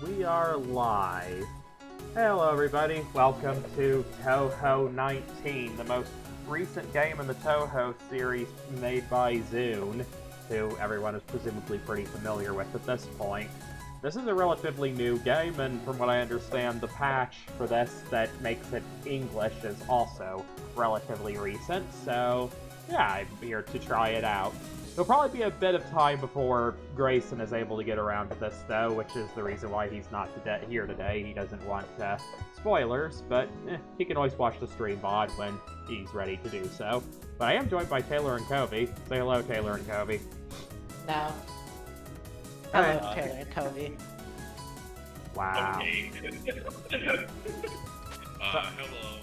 We are live. Hello everybody, welcome to Touhou 19, the most recent game in the Touhou series made by Zune, who everyone is presumably pretty familiar with at this point. This is a relatively new game, and from what I understand, the patch for this that makes it English is also relatively recent, so yeah, I'm here to try it out. There'll probably be a bit of time before Grayson is able to get around to this, though, which is the reason why he's not here today. He doesn't want spoilers, but he can always watch the stream VOD when he's ready to do so. But I am joined by Taylor and Kobe. Say hello, Taylor and Kobe. No. Hey. Hello, Taylor and Kobe. Wow. Okay. Hello.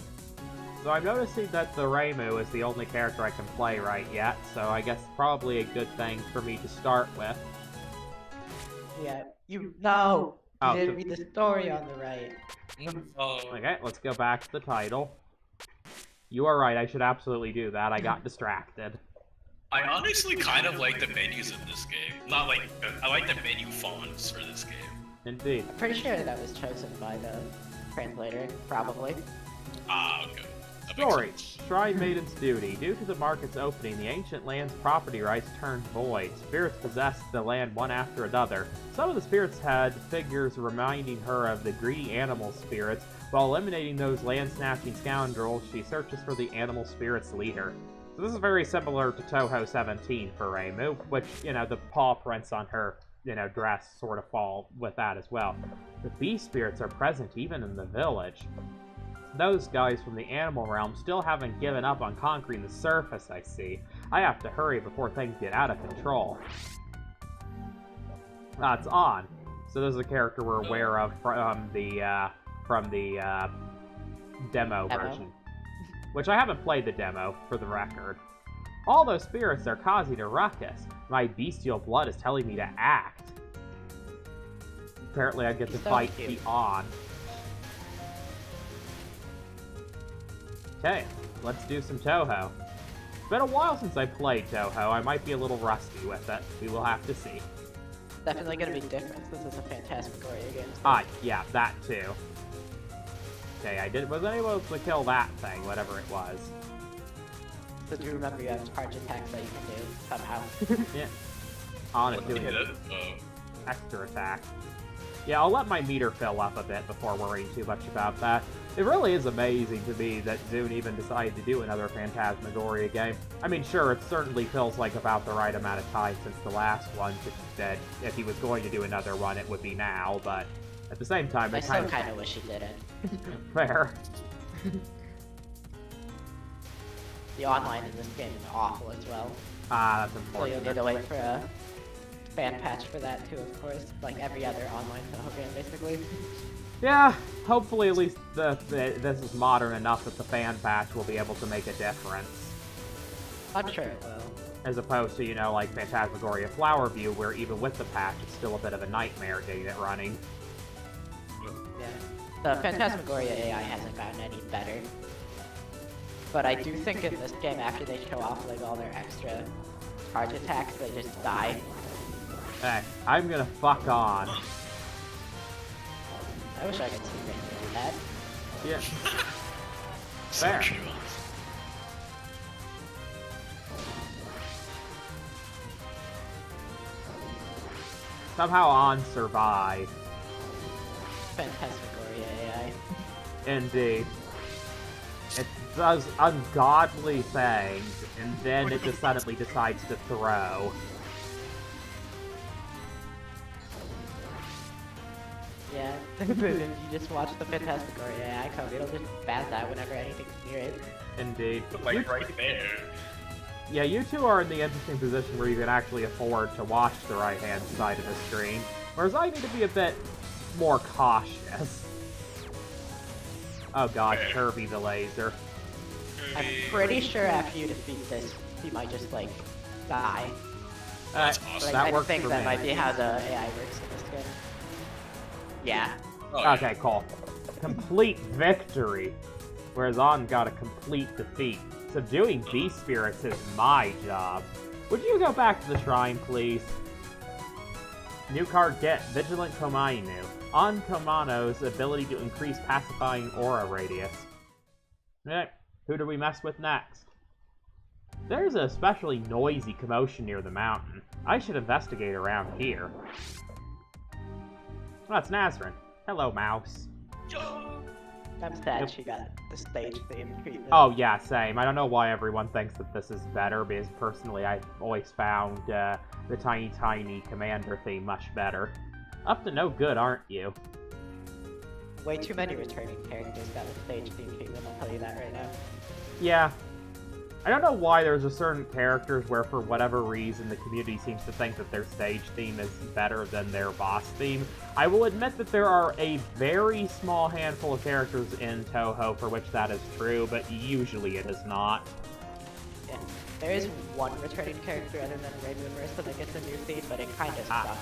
So I'm noticing that the Reimu is the only character I can play right yet, so I guess probably a good thing for me to start with. Yeah, no! Oh, You didn't read the story on the right. Okay, let's go back to the title. You are right, I should absolutely do that. I got distracted. I honestly kind of like the menus in this game. Not like, I like the menu fonts for this game. Indeed. I'm pretty sure that was chosen by the translator, probably. Ah, okay. That makes Story. sense. Shrine Maiden's Duty. Due to the market's opening, the ancient land's property rights turned void. Spirits possessed the land one after another. Some of the spirits had figures reminding her of the greedy animal spirits. While eliminating those land-snatching scoundrels, she searches for the animal spirits leader. So this is very similar to Touhou 17 for Reimu, which, the paw prints on her, dress sort of fall with that as well. The beast spirits are present even in the village. Those guys from the animal realm still haven't given up on conquering the surface, I see. I have to hurry before things get out of control. It's on. So this is a character we're aware of from the demo version. Which I haven't played the demo, for the record. All those spirits are causing a ruckus. My bestial blood is telling me to act. Apparently I get to fight the on. Okay, let's do some Touhou. It's been a while since I played Touhou. I might be a little rusty with it. We will have to see. Definitely gonna be different. This is a Phantasmagoria game. Yeah, that too. Okay, wasn't able to kill that thing, whatever it was. So do you remember you have charge attacks that you can do somehow? Yeah. On it, doing extra attack. Yeah, I'll let my meter fill up a bit before worrying too much about that. It really is amazing to me that Zune even decided to do another Phantasmagoria game. I mean, sure, it certainly feels like about the right amount of time since the last one, that if he was going to do another one, it would be now, but at the same time, I it still kind of wish he didn't. fair. The online in this game is awful as well. That's So important. you'll need to wait for a fan patch for that too, of course. Like every other online Touhou game, basically. Yeah, hopefully at least this is modern enough that the fan patch will be able to make a difference. I'm sure it will. As opposed to, like Phantasmagoria Flower View, where even with the patch, it's still a bit of a nightmare getting it running. Yeah. The Phantasmagoria AI hasn't gotten any better. But I do think in this game, after they show off like all their extra charge attacks, they just die. Hey, I'm gonna fuck on. I wish I could see Rain do that. Yeah. So Fair. cute. Somehow On survived. Phantasmagoria AI. Indeed. It does ungodly things, and then it just suddenly decides to throw. Yeah. If you just watch the Phantasmagoria AI code, it'll just spaz out whenever anything's near it. Indeed. Like right there. Yeah, you two are in the interesting position where you can actually afford to watch the right-hand side of the screen, whereas I need to be a bit more cautious. Oh god, Kirby the laser. I'm pretty sure after you defeat this, he might just like die. That's awesome. Like, That I works think for that me. might be how the AI works in this game. Yeah. Oh, yeah. Okay, cool. Complete victory, whereas On got a complete defeat. Subduing beast spirits is my job. Would you go back to the shrine, please? New card get, Vigilant Komainu. On Komano's ability to increase pacifying aura radius. Alright, who do we mess with next? There's an especially noisy commotion near the mountain. I should investigate around here. Well, that's Nazrin. Hello, mouse. I'm sad she got the stage theme treatment. Oh, yeah, same. I don't know why everyone thinks that this is better, because personally I've always found the tiny commander theme much better. Up to no good, aren't you? Way too many returning characters got the stage theme treatment, I'll tell you that right now. Yeah. I don't know why there's a certain characters where, for whatever reason, the community seems to think that their stage theme is better than their boss theme. I will admit that there are a very small handful of characters in Touhou for which that is true, but usually it is not. Yeah. There is one returning character other than Rainbow and Marissa that gets a new theme, but it kind of sucks.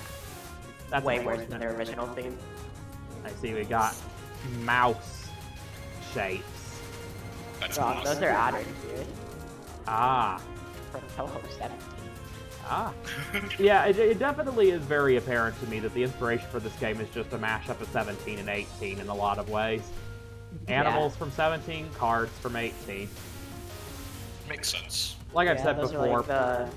That's way worse than their original theme. I see we got mouse shapes. That's Wrong, those are otter spirits Ah. from Touhou 17. Ah. Yeah, it definitely is very apparent to me that the inspiration for this game is just a mashup of 17 and 18 in a lot of ways. Animals from 17, cards from 18. Makes sense. Like I've said those before. are like the...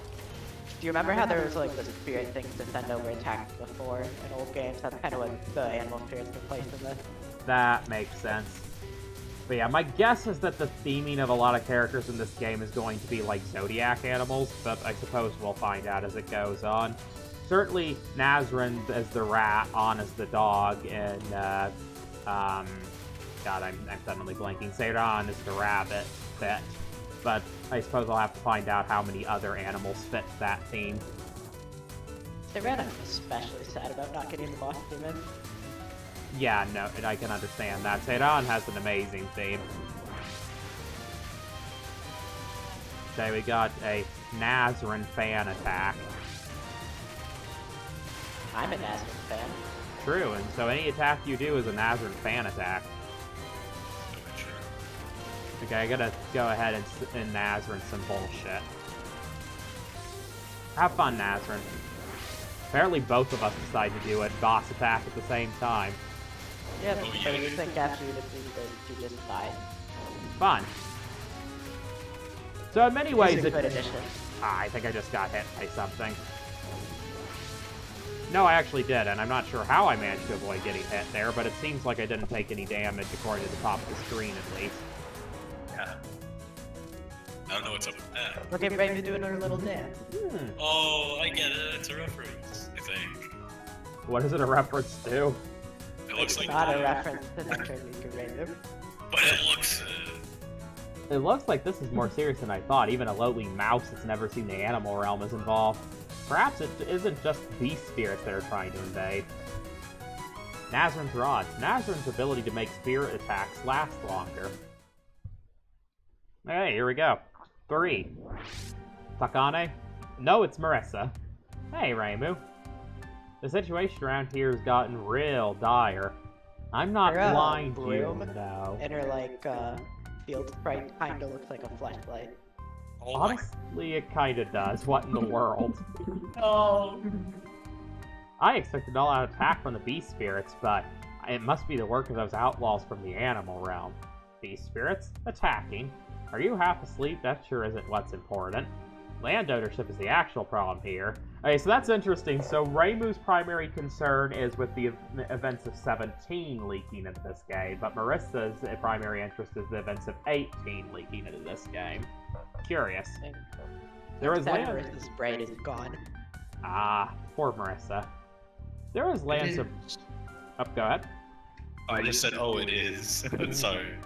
Do you remember how there was like the spirit things to send over attacks before in old games? That's kind of what the animal spirits replaced in this. That makes sense. But yeah, my guess is that the theming of a lot of characters in this game is going to be like Zodiac animals, but I suppose we'll find out as it goes on. Certainly, Nazrin as the rat, On as the dog, and, God, I'm suddenly blanking. Seiran is the rabbit fit. But I suppose I'll have to find out how many other animals fit that theme. Savannah I'm especially sad about not getting the boss theme in. Yeah, no, and I can understand that. Seiran has an amazing theme. Okay, we got a Nazrin fan attack. I'm a Nazareth fan. True, and so any attack you do is a Nazrin fan attack. Okay, I gotta go ahead and Nazrin some bullshit. Have fun, Nazrin. Apparently both of us decide to do it, boss attack at the same time. Yeah, but so you think after you defeat this, you just died. Fun. So in many ways, It's a good addition. I think I just got hit by something. No, I actually did, and I'm not sure how I managed to avoid getting hit there, but it seems like I didn't take any damage according to the top of the screen, at least. Yeah. I don't know what's up with that. Look at Raven doing her little dance. Oh, I get it. It's a reference, I think. What is it a reference to? It looks It's like not a reference to Nectar Raven. But it looks... It looks like this is more serious than I thought. Even a lowly mouse that's never seen the animal realm is involved. Perhaps it isn't just beast spirits that are trying to invade. Nazrin's Rod. Nazrin's ability to make spirit attacks last longer. Okay, here we go. 3. Takane? No, it's Marissa. Hey, Reimu. The situation around here has gotten real dire. I'm not Her, blind, you broom know. And her, like, field sprite kinda looks like a flashlight. Oh my... Honestly, it kinda does. What in the world? Oh. I expected an all-out attack from the beast spirits, but it must be the work of those outlaws from the animal realm. Beast spirits? Attacking? Are you half asleep? That sure isn't what's important. Land ownership is the actual problem here. Okay, so that's interesting. So Reimu's primary concern is with the events of 17 leaking into this game, but Marissa's primary interest is the events of 18 leaking into this game. Curious. There was land... Marissa's brain is gone. Ah, poor Marissa. There was land some... Oh, go ahead. Oh, I just said, oh, it is. Sorry.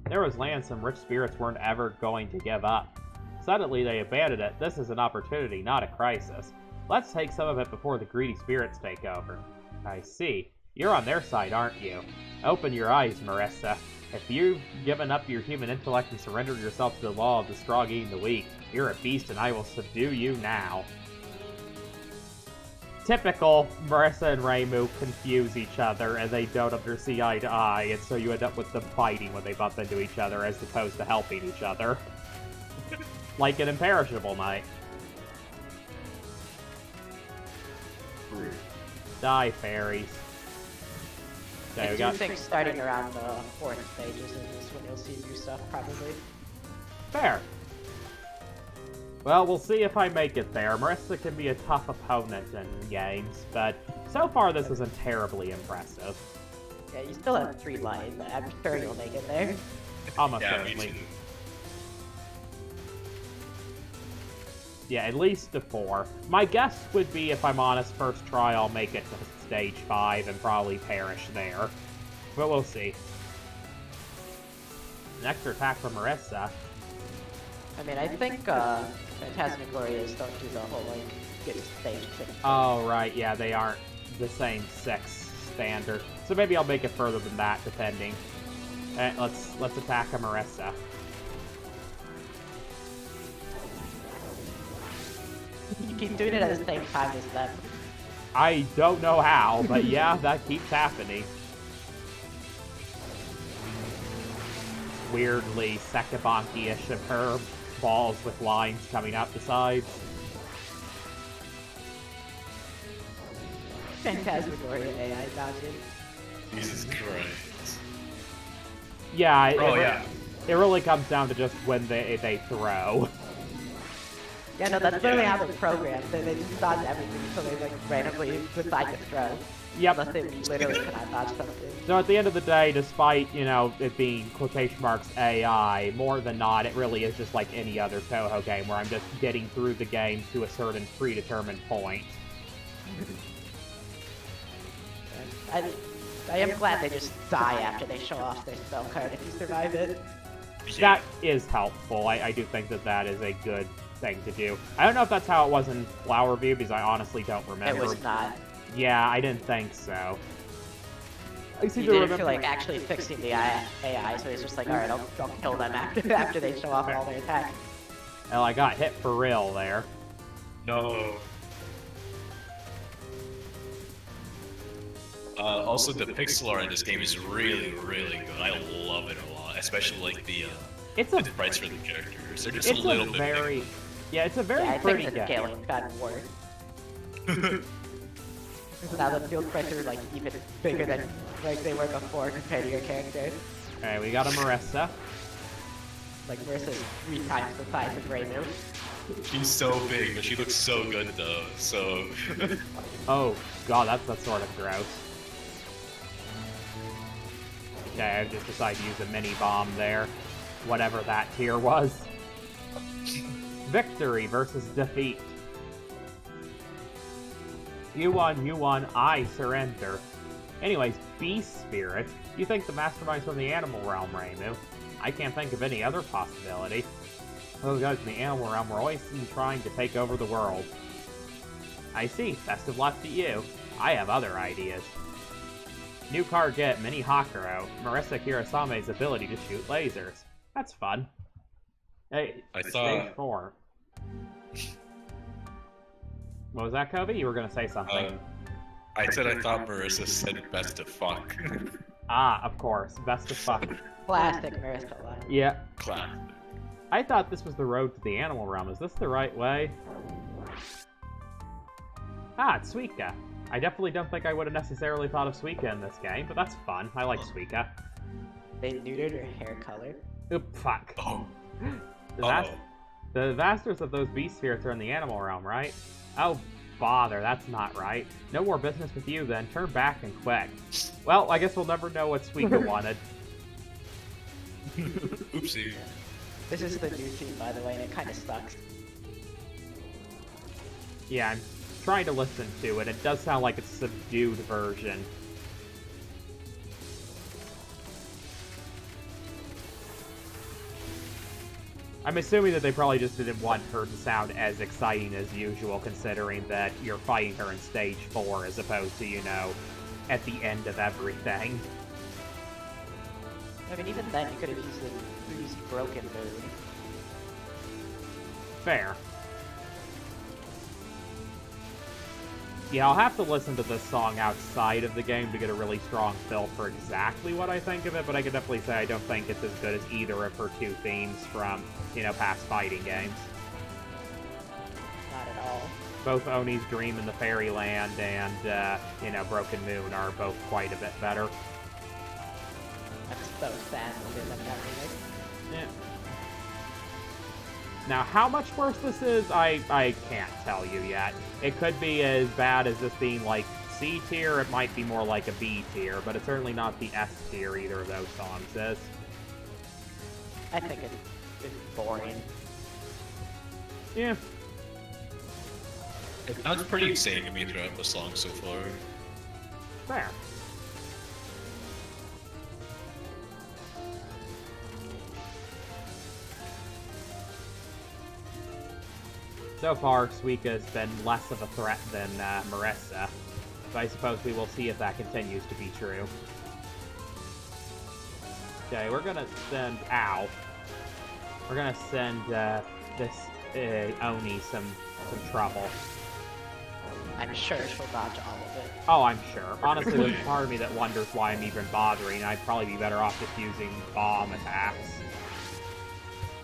There was land some rich spirits weren't ever going to give up. Suddenly they abandoned it. This is an opportunity, not a crisis. Let's take some of it before the greedy spirits take over. I see. You're on their side, aren't you? Open your eyes, Marissa. If you've given up your human intellect and surrendered yourself to the law of the strong eating the weak, you're a beast and I will subdue you now. Typical, Marissa and Reimu confuse each other and they don't see eye to eye, and so you end up with them fighting when they bump into each other as opposed to helping each other. Like an imperishable night. Die, fairies. Okay, I we do got... think starting around the 4th stages is when you'll see new stuff, probably. Fair. Well, we'll see if I make it there. Marissa can be a tough opponent in games, but so far this isn't terribly impressive. Yeah, you still have 3 lives. I'm sure you'll make it there. Almost Yeah, me certainly. too. Yeah, at least to 4. My guess would be, if I'm honest, first try I'll make it to stage 5 and probably perish there. But we'll see. Next attack from Marissa. I mean, I think Phantasmagorias don't do the whole, like, get stage 6 thing. Oh, right, yeah, they aren't the same 6 standard. So maybe I'll make it further than that, depending. Alright, let's attack a Marissa. You keep doing it at the same time as them. I don't know how, but yeah, that keeps happening. Weirdly Sekibonki-ish of her balls with lines coming out the sides. Phantasmagoria AI dodging. Jesus Christ. Yeah, Yeah. it really comes down to just when they throw. Yeah, no, that's literally how they're programmed. They just dodge everything, so they, like, randomly decide to throw. Yep. Unless they literally cannot dodge something. So at the end of the day, despite, you know, it being quotation marks AI, more than not, it really is just like any other Touhou game where I'm just getting through the game to a certain predetermined point. I am glad they just die after they show off their spell card if you survive it. That is helpful. I do think that is a good thing to do. I don't know if that's how it was in Flower View, because I honestly don't remember. It was not. Yeah, I didn't think so. I seem You to didn't remember... feel like actually fixing the AI, so he's just like, alright, I'll kill them after they show off all their attacks. Well, I got hit for real there. No. Also, the pixel art in this game is really, really good. I love it a lot, especially like the sprites for the characters. They're just a little bit very... Yeah, it's a very Yeah, I pretty think the game. scaling's gotten worse. Now the field sprites are like even bigger than like they were before compared to your character. Alright, we got a Marissa. Like Marissa's 3 times the size of Renu. She's so big, but she looks so good though. So. Oh, god, that's sort of gross. Okay, I just decided to use a mini bomb there. Whatever that tier was. Victory versus defeat. You won, I surrender. Anyways, Beast Spirit. You think the mastermind's from the animal realm, Reimu? I can't think of any other possibility. Those guys in the animal realm were always seen trying to take over the world. I see. Best of luck to you. I have other ideas. New card get, Mini Hakuro. Marissa Kirasame's ability to shoot lasers. That's fun. Hey, stage 4. What was that, Kobe? You were gonna say something. I said I thought Marissa said best of fuck. Ah, of course. Best of fuck. Classic Marissa line. Yeah. Clap. I thought this was the road to the animal realm. Is this the right way? Ah, it's Suika. I definitely don't think I would have necessarily thought of Suika in this game, but that's fun. I like Suika. They neutered her hair color. Oop, fuck. Oh. The Vasters of those beast spirits are in the animal realm, right? Oh, bother, that's not right. No more business with you, then. Turn back and quick. Well, I guess we'll never know what Suika wanted. Oopsie. This is the new team, by the way, and it kind of sucks. Yeah, I'm trying to listen to it. It does sound like it's a subdued version. I'm assuming that they probably just didn't want her to sound as exciting as usual, considering that you're fighting her in stage 4 as opposed to, you know, at the end of everything. I mean, even then, you could have used the Boost Broken Moon. Fair. Yeah, I'll have to listen to this song outside of the game to get a really strong feel for exactly what I think of it, but I can definitely say I don't think it's as good as either of her 2 themes from, you know, past fighting games. Not at all. both Oni's Dream in the Fairyland and, you know, Broken Moon are both quite a bit better. That's so sad other than that remake. Yeah. Now, how much worse this is, I can't tell you yet. It could be as bad as this being, like, C tier, it might be more like a B tier, but it's certainly not the S tier either of those songs is. I think it's boring. Yeah. It sounds pretty exciting to me throughout the song so far. Fair. So far, Suika's been less of a threat than Marissa, but I suppose we will see if that continues to be true. Okay, we're gonna send... Ow. We're gonna send this Oni some trouble. I'm sure she'll dodge all of it. Oh, I'm sure. Honestly, there's part of me that wonders why I'm even bothering. I'd probably be better off just using bomb attacks,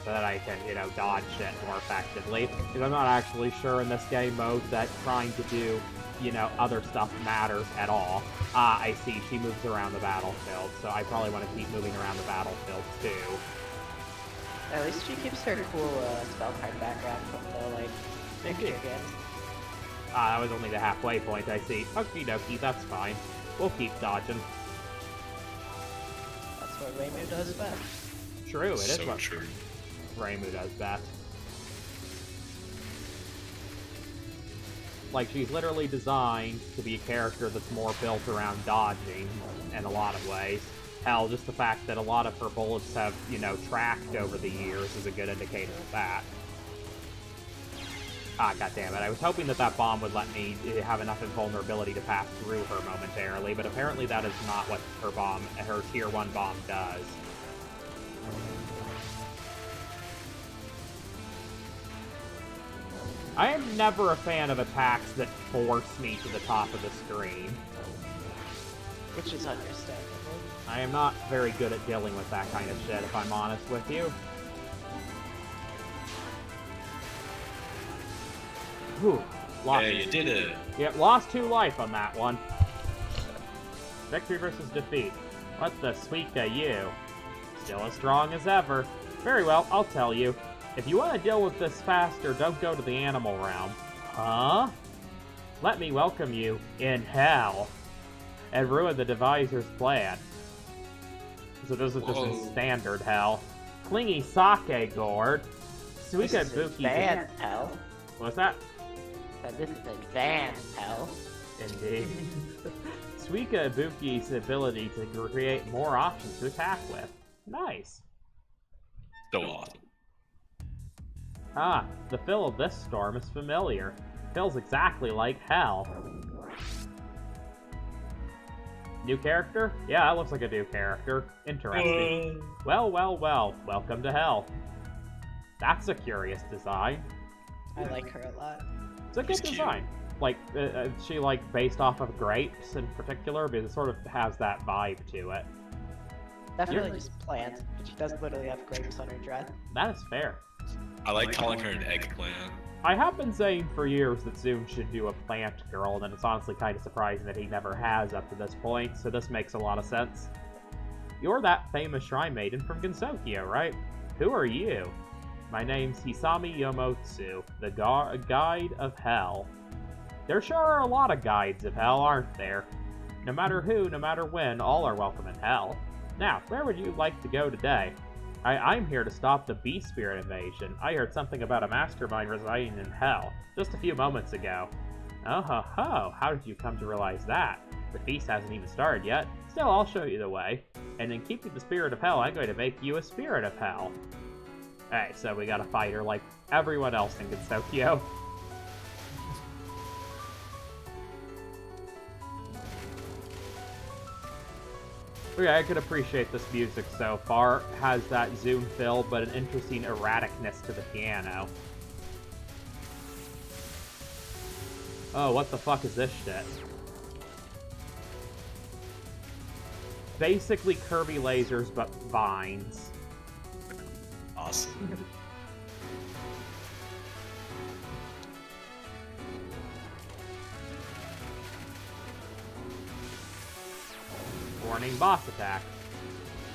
so that I can, you know, dodge shit more effectively. Because I'm not actually sure in this game mode that trying to do, you know, other stuff matters at all. I see, she moves around the battlefield, so I probably want to keep moving around the battlefield, too. At least she keeps her cool spell card background from the, like, picture games. That was only the halfway point, I see. Okie dokie, that's fine. We'll keep dodging. That's what Reimu does best. True, it is So what true. Reimu does best. Like, she's literally designed to be a character that's more built around dodging in a lot of ways. Hell, just the fact that a lot of her bullets have, you know, tracked over the years is a good indicator of that. Ah, goddammit, I was hoping that that bomb would let me have enough invulnerability to pass through her momentarily, but apparently that is not what her tier 1 bomb does. I am never a fan of attacks that force me to the top of the screen. Which is understandable. I am not very good at dealing with that kind of shit, if I'm honest with you. Whew. Yeah, you did it. Yep, lost 2 life on that one. Victory versus defeat. What the Suika you? Still as strong as ever. Very well, I'll tell you. If you want to deal with this faster, don't go to the animal realm. Huh? Let me welcome you in hell. And ruin the deviser's plan. So this is just a standard hell. Clingy sake gourd. Suika Buki's advanced hell. What's that? This is advanced hell. Indeed. Suika Ibuki's ability to create more options to attack with. Nice. So awesome. Ah, the feel of this storm is familiar. Feels exactly like hell. New character? Yeah, that looks like a new character. Interesting. Well, well, well. Welcome to hell. That's a curious design. I like her a lot. It's a good design. Like, she, like, based off of grapes in particular, because it sort of has that vibe to it. Definitely just plants, but she does literally have grapes on her dress. That is fair. I like calling her an eggplant. I have been saying for years that Zoom should do a plant girl, and it's honestly kind of surprising that he never has up to this point, so this makes a lot of sense. You're that famous shrine maiden from Gensokyo, right? Who are you? My name's Hisami Yomotsu, the Guide of Hell. There sure are a lot of guides of hell, aren't there? No matter who, no matter when, all are welcome in hell. Now, where would you like to go today? I'm here to stop the beast spirit invasion. I heard something about a mastermind residing in hell just a few moments ago. Oh ho ho, how did you come to realize that? The feast hasn't even started yet. Still, I'll show you the way. And in keeping the spirit of hell, I'm going to make you a spirit of hell. Alright, so we gotta fight her like everyone else in Gensokyo. Okay, I could appreciate this music so far. It has that zoom fill, but an interesting erraticness to the piano. Oh, what the fuck is this shit? Basically Kirby lasers, but vines. Awesome. Warning, boss attack.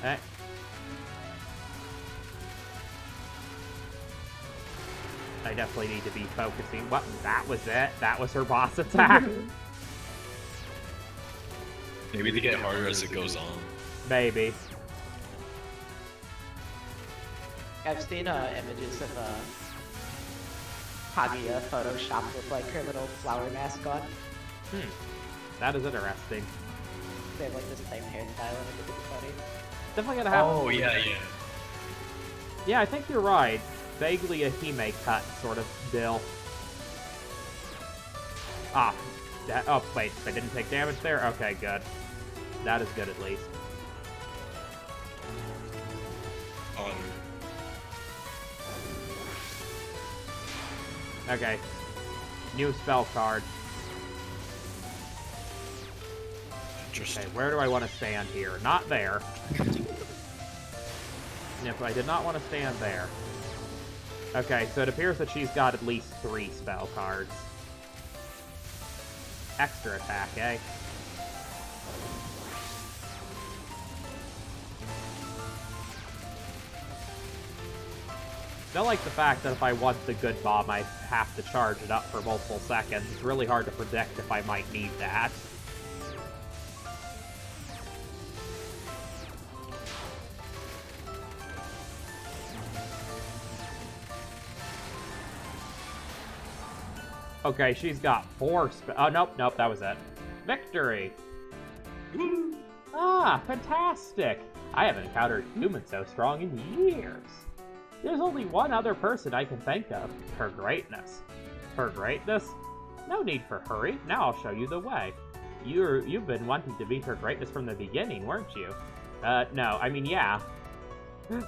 Okay. I definitely need to be focusing. What? That was it? That was her boss attack? Maybe they get harder as it goes on. Maybe. I've seen images of Kaguya photoshopped with like her little flower mask on. That is interesting. They have like the same hairstyle and it's funny. Definitely gonna have. Oh yeah. Yeah, I think you're right. Vaguely a Hime cut sort of deal. Ah, oh wait, they didn't take damage there? Okay, good. That is good at least. Okay. New spell card. Interesting. Okay, where do I want to stand here? Not there. If I did not want to stand there. Okay, so it appears that she's got at least 3 spell cards. Extra attack, eh? I like the fact that if I want the good bomb, I have to charge it up for multiple seconds. It's really hard to predict if I might need that. Okay, she's got 4 oh, nope, that was it. Victory! Woo! Ah, fantastic! I haven't encountered a human so strong in years. There's only one other person I can think of. Her greatness. Her greatness? No need for hurry. Now I'll show you the way. You've been wanting to meet her greatness from the beginning, weren't you? No, I mean, yeah.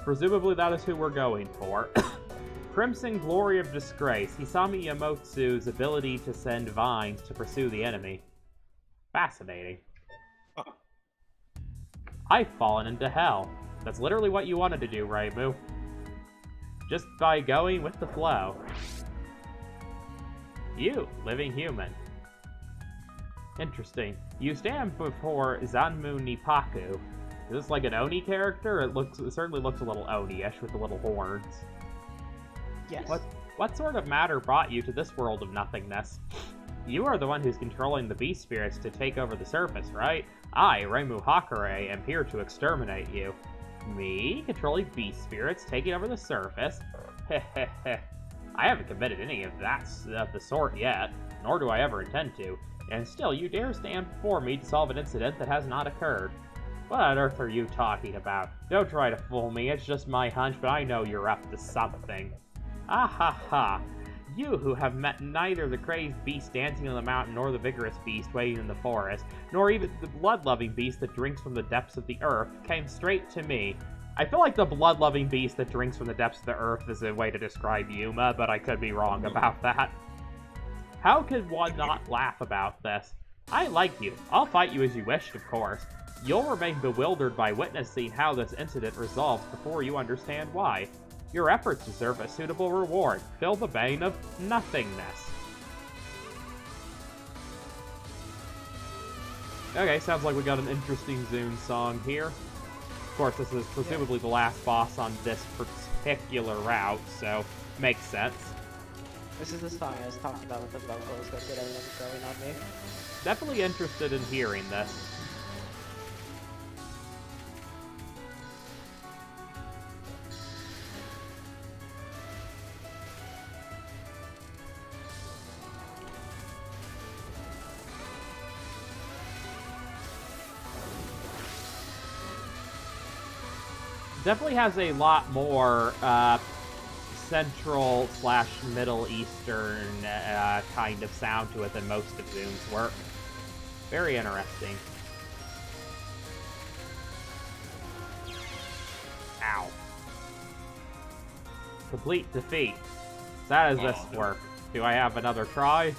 Presumably that is who we're going for. Crimson Glory of Disgrace. Hisami Yamotsu's ability to send vines to pursue the enemy. Fascinating. I've fallen into hell. That's literally what you wanted to do, Reimu. Just by going with the flow. You, living human. Interesting. You stand before Zanmu Nippaku. Is this like an Oni character? It certainly looks a little Oni-ish with the little horns. Yes. What sort of matter brought you to this world of nothingness? You are the one who's controlling the beast spirits to take over the surface, right? I, Reimu Hakare, am here to exterminate you. Me? Controlling beast spirits, taking over the surface? Heh. I haven't committed any of the sort yet, nor do I ever intend to. And still, you dare stand before me to solve an incident that has not occurred. What on earth are you talking about? Don't try to fool me, it's just my hunch, but I know you're up to something. Ah ha ha. You who have met neither the crazed beast dancing on the mountain nor the vigorous beast waiting in the forest, nor even the blood-loving beast that drinks from the depths of the earth, came straight to me. I feel like the blood-loving beast that drinks from the depths of the earth is a way to describe Yuma, but I could be wrong about that. How could one not laugh about this? I like you. I'll fight you as you wished, of course. You'll remain bewildered by witnessing how this incident resolves before you understand why. Your efforts deserve a suitable reward. Fill the bane of nothingness. Okay, sounds like we got an interesting Zune song here. Of course, this is presumably the last boss on this particular route, so makes sense. This is the song I was talking about with the vocals that did everything growing on me. Definitely interested in hearing this. Definitely has a lot more Central / Middle Eastern kind of sound to it than most of Zune's work. Very interesting. Ow. Complete defeat. So how does this work? Do I have another try?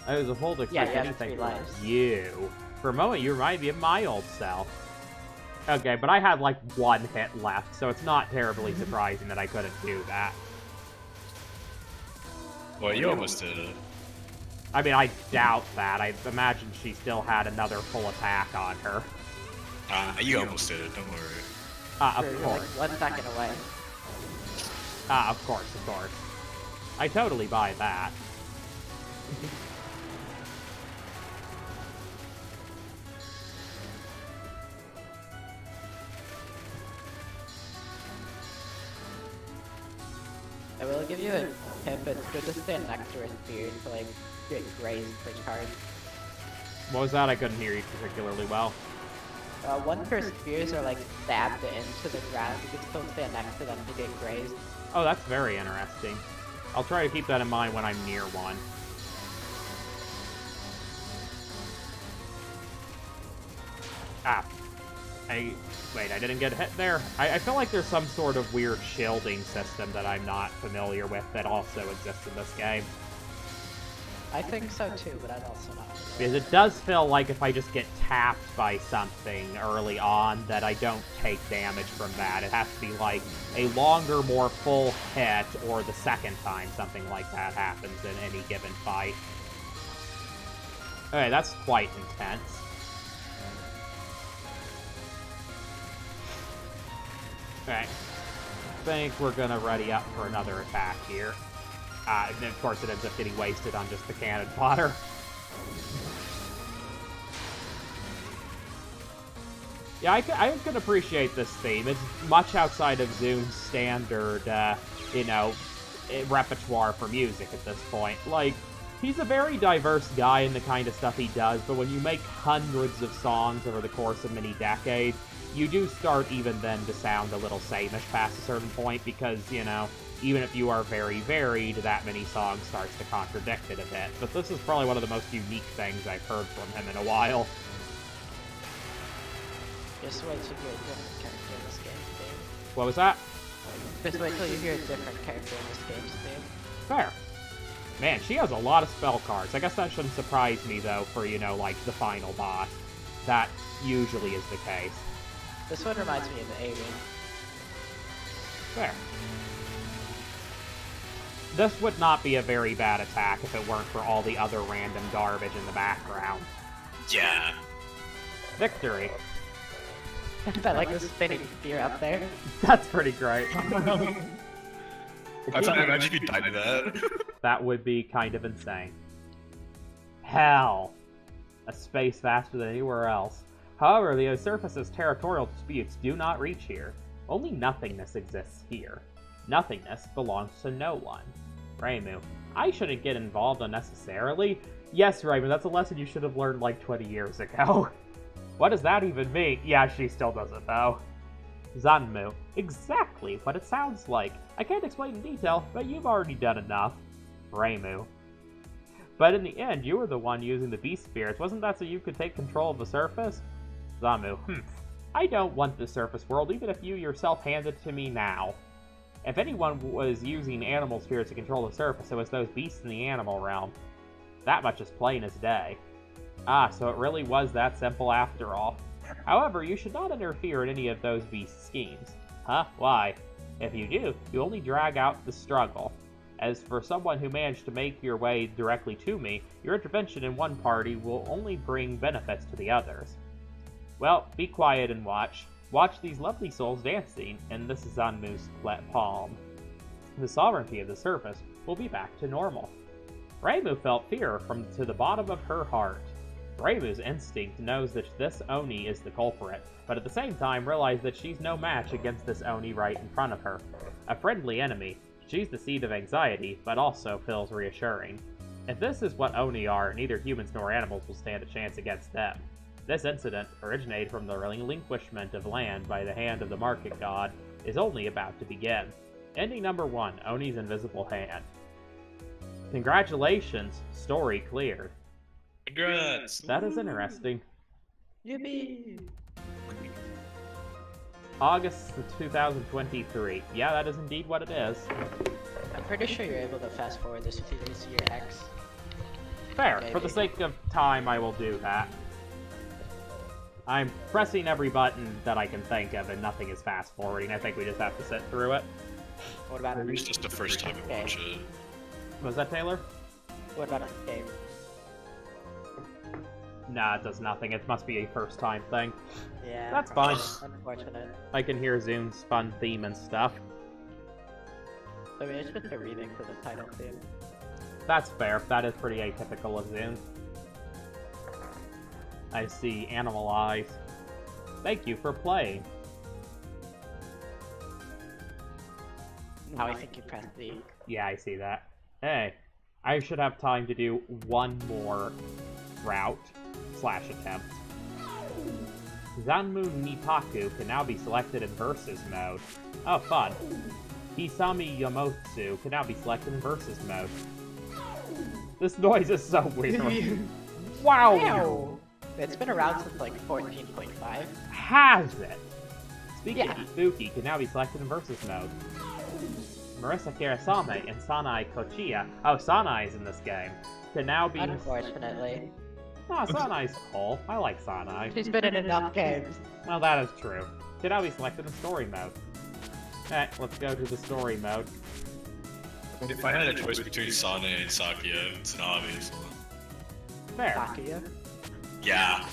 I was a full to expect anything from you. For a moment, you remind me of my old self. Okay, but I had like 1 hit left, so it's not terribly surprising that I couldn't do that. Well, you almost did it. I mean, I doubt that. I imagine she still had another full attack on her. You almost did it, don't worry. Of You're course. like 1 second away. Of course, of course. I totally buy that. I will give you a tip, it's good to stand next to a spear to like get grazed pretty hard. What was that? I couldn't hear you particularly well. Once your spears are like stabbed into the ground, you can still stand next to them to get grazed. Oh, that's very interesting. I'll try to keep that in mind when I'm near one. Wait, I didn't get hit there? I feel like there's some sort of weird shielding system that I'm not familiar with that also exists in this game. I think so too, but I'm also not. Because it does feel like if I just get tapped by something early on, that I don't take damage from that. It has to be like a longer, more full hit, or the second time something like that happens in any given fight. Okay, that's quite intense. Okay. I think we're gonna ready up for another attack here. And of course it ends up getting wasted on just the cannon fodder. Yeah, I can appreciate this theme. It's much outside of Zune's standard, repertoire for music at this point. Like, he's a very diverse guy in the kind of stuff he does, but when you make hundreds of songs over the course of many decades, you do start even then to sound a little sameish past a certain point because, even if you are very varied, that many songs starts to contradict it a bit. But this is probably one of the most unique things I've heard from him in a while. Just wait till you hear a different character in this game's theme. What was that? Just wait till you hear a different character in this game's theme. Fair. Man, she has a lot of spell cards. I guess that shouldn't surprise me, though, for, like, the final boss. That usually is the case. This one reminds me of the A-Ring. Fair. This would not be a very bad attack if it weren't for all the other random garbage in the background. Yeah. Victory. I like the spinning spear up there. That's pretty great. Imagine if you died to that. That would be kind of insane. Hell. A space faster than anywhere else. However, the surface's territorial disputes do not reach here. Only nothingness exists here. Nothingness belongs to no one. Reimu, I shouldn't get involved unnecessarily. Yes, Reimu, that's a lesson you should have learned like 20 years ago. What does that even mean? Yeah, she still doesn't know. Zanmu, exactly what it sounds like. I can't explain in detail, but you've already done enough. Reimu. But in the end, you were the one using the beast spirits. Wasn't that so you could take control of the surface? Zamu, I don't want the surface world, even if you yourself hand it to me now. If anyone was using animal spirits to control the surface, it was those beasts in the animal realm. That much is plain as day. Ah, so it really was that simple after all. However, you should not interfere in any of those beasts' schemes. Huh? Why? If you do, you only drag out the struggle. As for someone who managed to make your way directly to me, your intervention in one party will only bring benefits to the others. Well, be quiet and watch. Watch these lovely souls dancing, and this is Zanmu's palm. The sovereignty of the surface will be back to normal. Reimu felt fear to the bottom of her heart. Reimu's instinct knows that this Oni is the culprit, but at the same time realized that she's no match against this Oni right in front of her. A friendly enemy. She's the seed of anxiety, but also feels reassuring. If this is what Oni are, neither humans nor animals will stand a chance against them. This incident, originated from the relinquishment of land by the hand of the market god, is only about to begin. Ending number 1, Oni's Invisible Hand. Congratulations, story cleared. Congrats! That is interesting. Yippee! August 2023. Yeah, that is indeed what it is. I'm pretty sure you're able to fast forward this if you use your X. Fair. Maybe. For the sake of time, I will do that. I'm pressing every button that I can think of, and nothing is fast forwarding. I think we just have to sit through it. What about It's just the first time we watch it. Was that Taylor? What about a game? Nah, it does nothing. It must be a first-time thing. Yeah. That's fine. Unfortunate. I can hear Zune's fun theme and stuff. I mean, it's just a remix of the title theme. That's fair. That is pretty atypical of Zune. I see animal eyes. Thank you for playing. Now I think you press Z. Yeah, I see that. Hey, I should have time to do one more route / attempt. Zanmu Nitaku can now be selected in Versus mode. Oh, fun. Hisami Yamotsu can now be selected in Versus mode. This noise is so weird. Wow! It's been around since like 14.5. Has it? Speaking Yeah. Ibuki can now be selected in Versus mode. Marisa Kirasame and Sanai Kochiya, oh, Sanai's in this game, can now be... Unfortunately. Oh, Sanai's cool. I like Sanai. She's been in enough games. Well, that is true. Can now be selected in story mode. Alright, let's go to the story mode. If I had a choice between Sana and Sakia, it's an obvious one. Fair. Sakuya? Yeah.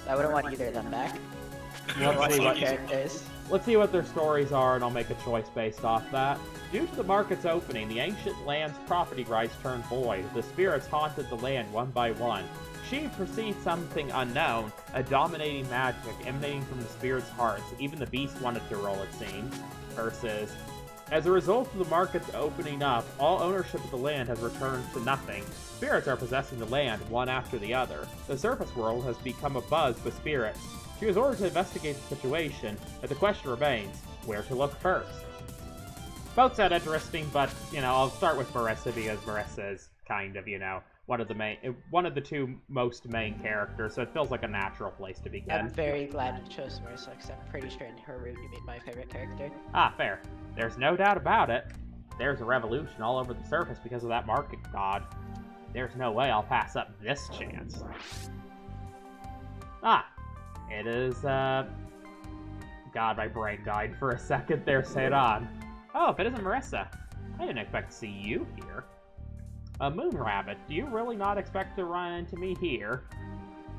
I wouldn't want either of them back. Let's see what characters. Let's see what their stories are, and I'll make a choice based off that. Due to the market's opening, the ancient land's property rights turned void. The spirits haunted the land one by one. She perceived something unknown, a dominating magic emanating from the spirits' hearts. Even the beast wanted to roll, it seems. Versus, as a result of the market's opening up, all ownership of the land has returned to nothing. Spirits are possessing the land, one after the other. The surface world has become abuzz with spirits. She was ordered to investigate the situation, but the question remains, where to look first? Both sound interesting, but, you know, I'll start with Marisa because Marisa is kind of, you know, one of the two most main characters, so it feels like a natural place to begin. I'm very glad you chose Marisa, because I'm pretty sure in her room you made my favorite character. Ah, fair. There's no doubt about it. There's a revolution all over the surface because of that market god. There's no way I'll pass up this chance. Ah, it is, God, my brain died for a second there, Seiran. Oh, if it isn't Marisa. I didn't expect to see you here. A moon rabbit, do you really not expect to run into me here?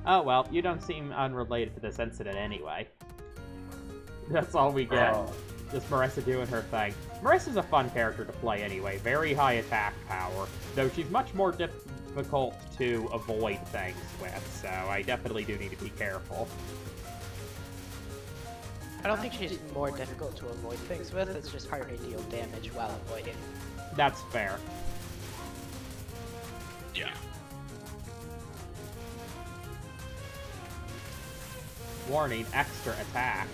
Oh well, you don't seem unrelated to this incident anyway. That's all we get. Just Marisa doing her thing. Marisa's a fun character to play anyway, very high attack power, though she's much more difficult to avoid things with, so I definitely do need to be careful. I don't think she's more difficult to avoid things with, it's just harder to deal damage while avoiding. That's fair. Yeah. Warning, extra attack.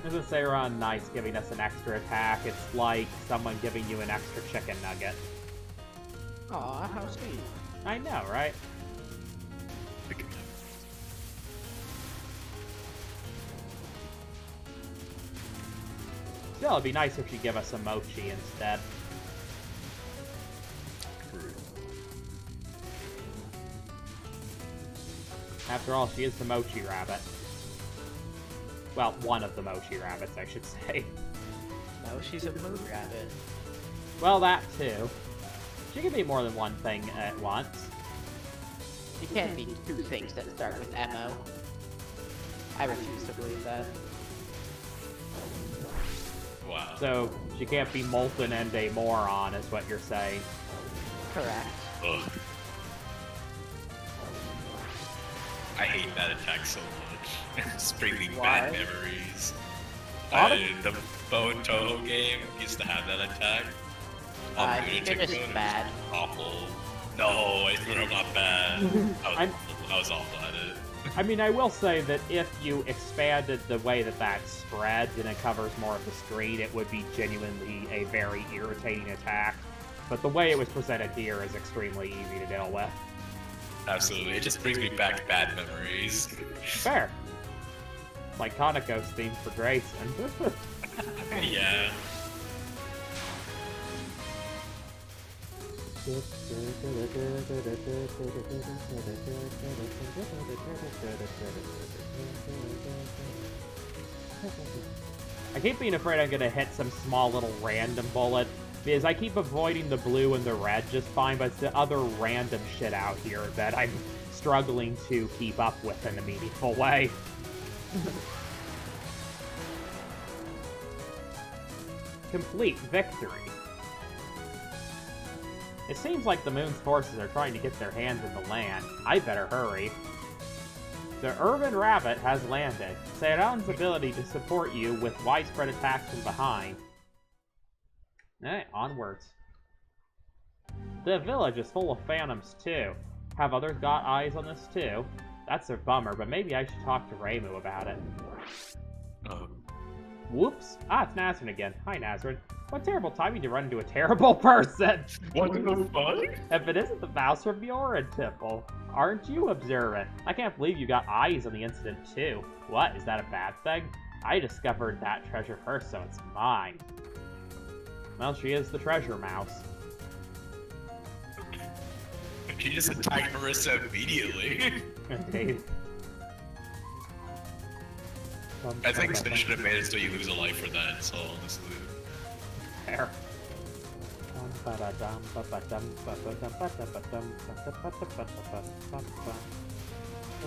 Isn't Seiran nice giving us an extra attack? It's like someone giving you an extra chicken nugget. Aw, how sweet. I know, right? Still, it'd be nice if she'd give us a mochi instead. After all, she is the mochi rabbit. Well, one of the mochi rabbits, I should say. No, she's a moon rabbit. Well, that too. She can be more than one thing at once. You can't be two things that start with MO. I refuse to believe that. Wow. So, she can't be molten and a moron, is what you're saying. Correct. Ugh. I hate that attack so much. It's bringing bad memories. The Bow and Touhou game used to have that attack. I think you're just bad. Awful. No, I swear I'm not bad. I was awful at it. I mean, I will say that if you expanded the way that that spreads and it covers more of the screen, it would be genuinely a very irritating attack. But the way it was presented here is extremely easy to deal with. Absolutely, it just brings me back bad memories. Fair. Like Kaneko's theme for Grayson. Yeah. I keep being afraid I'm gonna hit some small little random bullet, because I keep avoiding the blue and the red just fine, but it's the other random shit out here that I'm struggling to keep up with in a meaningful way. Complete victory. It seems like the moon's forces are trying to get their hands in the land. I better hurry. The urban rabbit has landed. Seiran's ability to support you with widespread attacks from behind. Alright, onwards. The village is full of phantoms, too. Have others got eyes on this, too? That's a bummer, but maybe I should talk to Reimu about it. Whoops. Ah, it's Nazrin again. Hi, Nazrin. What terrible timing to run into a terrible person! What the fuck? If it isn't the mouse from the Orin Temple. Aren't you observant? I can't believe you got eyes on the incident, too. What? Is that a bad thing? I discovered that treasure first, so it's mine. Well, she is the treasure mouse. She just attacked Marissa immediately. Indeed. I think Sin should have made it so you lose a life for that, so honestly. Fair.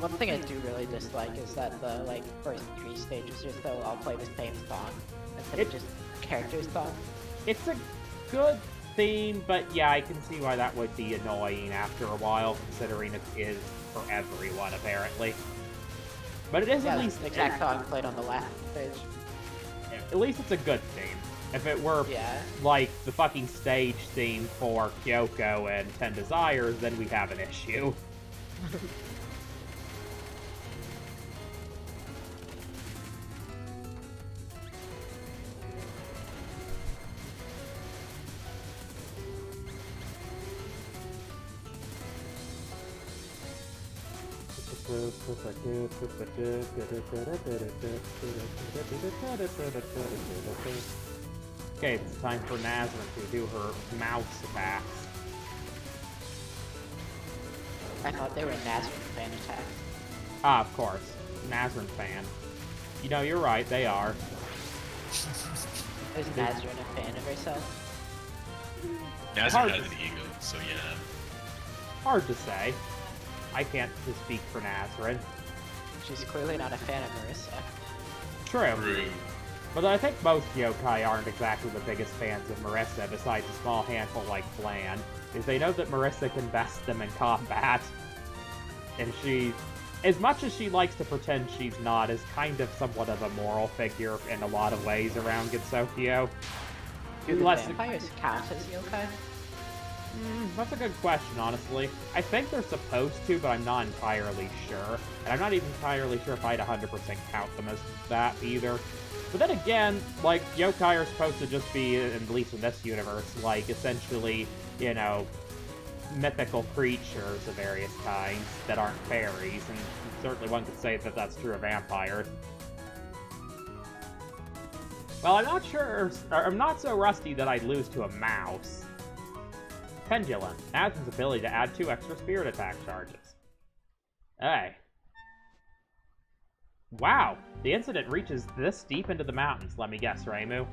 One thing I do really dislike is that the first 3 stages just though all play the same song instead of just characters' song. It's a good theme, but yeah, I can see why that would be annoying after a while, considering it is for everyone, apparently. But it is at least... the exact song played on the last stage. At least it's a good theme. If it were, like, the fucking stage theme for Kyoko and 10 Desires, then we'd have an issue. Okay, it's time for Nazrin to do her mouse attacks. I thought they were Nazrin fan attacks. Ah, of course. Nazrin fan. You know, you're right, they are. Is Nazrin a fan of herself? Nazrin has an ego, so yeah. Hard to say. I can't speak for Nazrin. She's clearly not a fan of Marissa. True. But I think most yokai aren't exactly the biggest fans of Marissa, besides a small handful like Blan, is they know that Marissa can best them in combat. And she, as much as she likes to pretend she's not, is kind of somewhat of a moral figure in a lot of ways around Gensokyo. Do the vampires count as yokai? That's a good question, honestly. I think they're supposed to, but I'm not entirely sure. And I'm not even entirely sure if I'd 100% count them as that either. But then again, like, yokai are supposed to just be, at least in this universe, like, essentially, you know, mythical creatures of various kinds that aren't fairies, and certainly one could say that that's true of vampires. Well, I'm not so rusty that I'd lose to a mouse. Pendulum. Nazrin's ability to add 2 extra spirit attack charges. Hey. Wow, the incident reaches this deep into the mountains, let me guess, Reimu.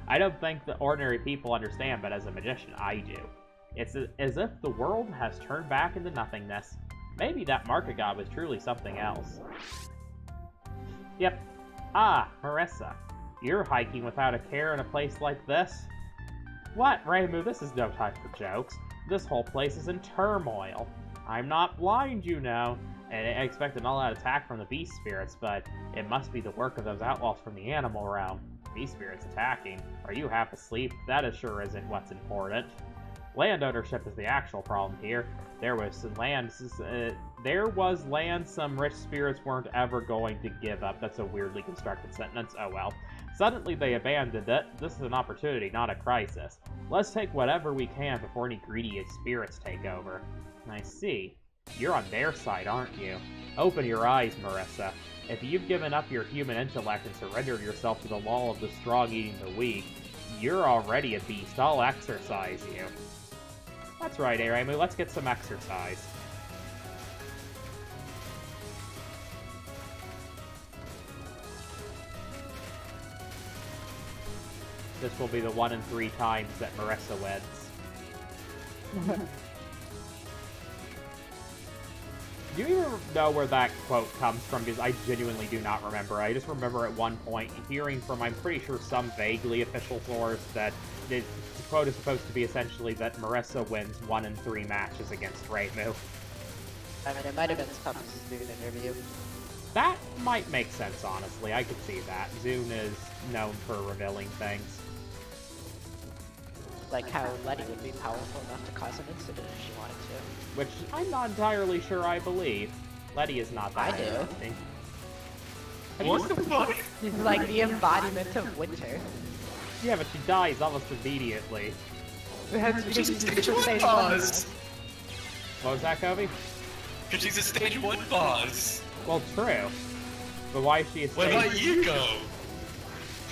I don't think the ordinary people understand, but as a magician, I do. It's as if the world has turned back into nothingness. Maybe that market god was truly something else. Yep. Ah, Marissa. You're hiking without a care in a place like this? What, Reimu? This is no time for jokes. This whole place is in turmoil. I'm not blind, you know, and I expect an all-out attack from the beast spirits, but it must be the work of those outlaws from the animal realm. Beast spirits attacking? Are you half asleep? That sure isn't what's important. Land ownership is the actual problem here. There was land some rich spirits weren't ever going to give up. That's a weirdly constructed sentence. Oh well. Suddenly they abandoned it. This is an opportunity, not a crisis. Let's take whatever we can before any greedy spirits take over. I see. You're on their side, aren't you? Open your eyes, Marissa. If you've given up your human intellect and surrendered yourself to the law of the strong eating the weak, you're already a beast. I'll exercise you. That's right, Reimu. Let's get some exercise. this will be the 1 in 3 times that Marissa wins. Do you even know where that quote comes from? Because I genuinely do not remember. I just remember at one point hearing from, I'm pretty sure, some vaguely official source that the quote is supposed to be essentially that Marissa wins 1 in 3 matches against Reimu. I mean, it might have been some Zune interview. That might make sense, honestly. I could see that. Zune is known for revealing things. Like how Letty would be powerful enough to cause an incident if she wanted to. Which I'm not entirely sure I believe. Letty is not that I do. interesting. What the fuck? She's like the embodiment of winter. Yeah, but she dies almost immediately. She's a stage 1 boss! What was that, Kobe? Because she's a stage 1 boss! Well, true. But why is she a What stage... about Yuko?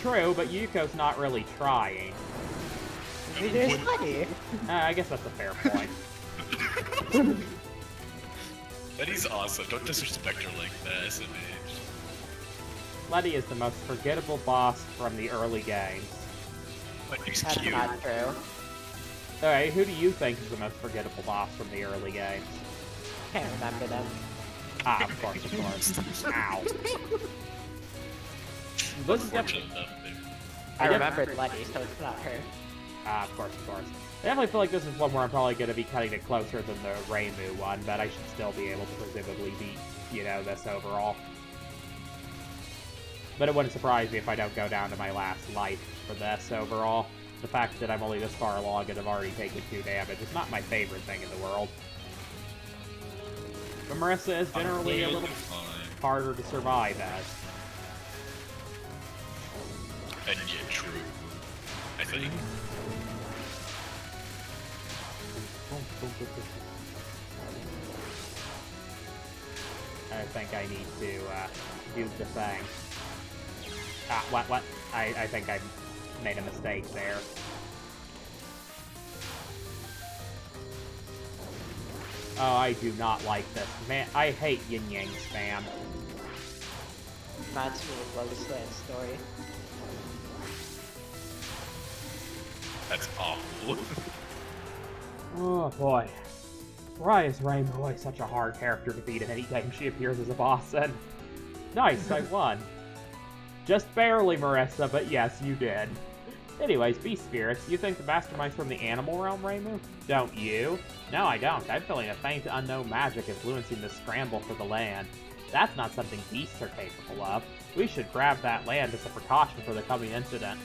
True, but Yuko's not really trying. There's Letty. I guess that's a fair point. Letty's awesome, don't disrespect her like that, SMH. Letty is the most forgettable boss from the early games. But she's That's cute. not true. Alright, who do you think is the most forgettable boss from the early games? Can't remember them. Ah, of course, of course. Ow. This is Unfortunate enough, dude. I remembered Letty, so it's not her. Ah, of course, of course. I definitely feel like this is one where I'm probably going to be cutting it closer than the Reimu one, but I should still be able to presumably beat, you know, this overall. But it wouldn't surprise me if I don't go down to my last life for this overall. The fact that I'm only this far along and have already taken 2 damage is not my favorite thing in the world. But Marissa is generally a little harder to survive as. And yeah, true. I think. I think I need to do the thing. Ah, what? I think I made a mistake there. Oh, I do not like this. Man, I hate Yin Yang spam. Reminds me of Lotus Land's story. That's awful. Oh boy. Why is Reimu always such a hard character to beat anytime she appears as a boss? And nice, I won. Just barely, Marissa, but yes, you did. Anyways, Beast Spirits, you think the mastermind's from the animal realm, Reimu? Don't you? No, I don't. I'm feeling a faint unknown magic influencing the scramble for the land. That's not something beasts are capable of. We should grab that land as a precaution for the coming incident.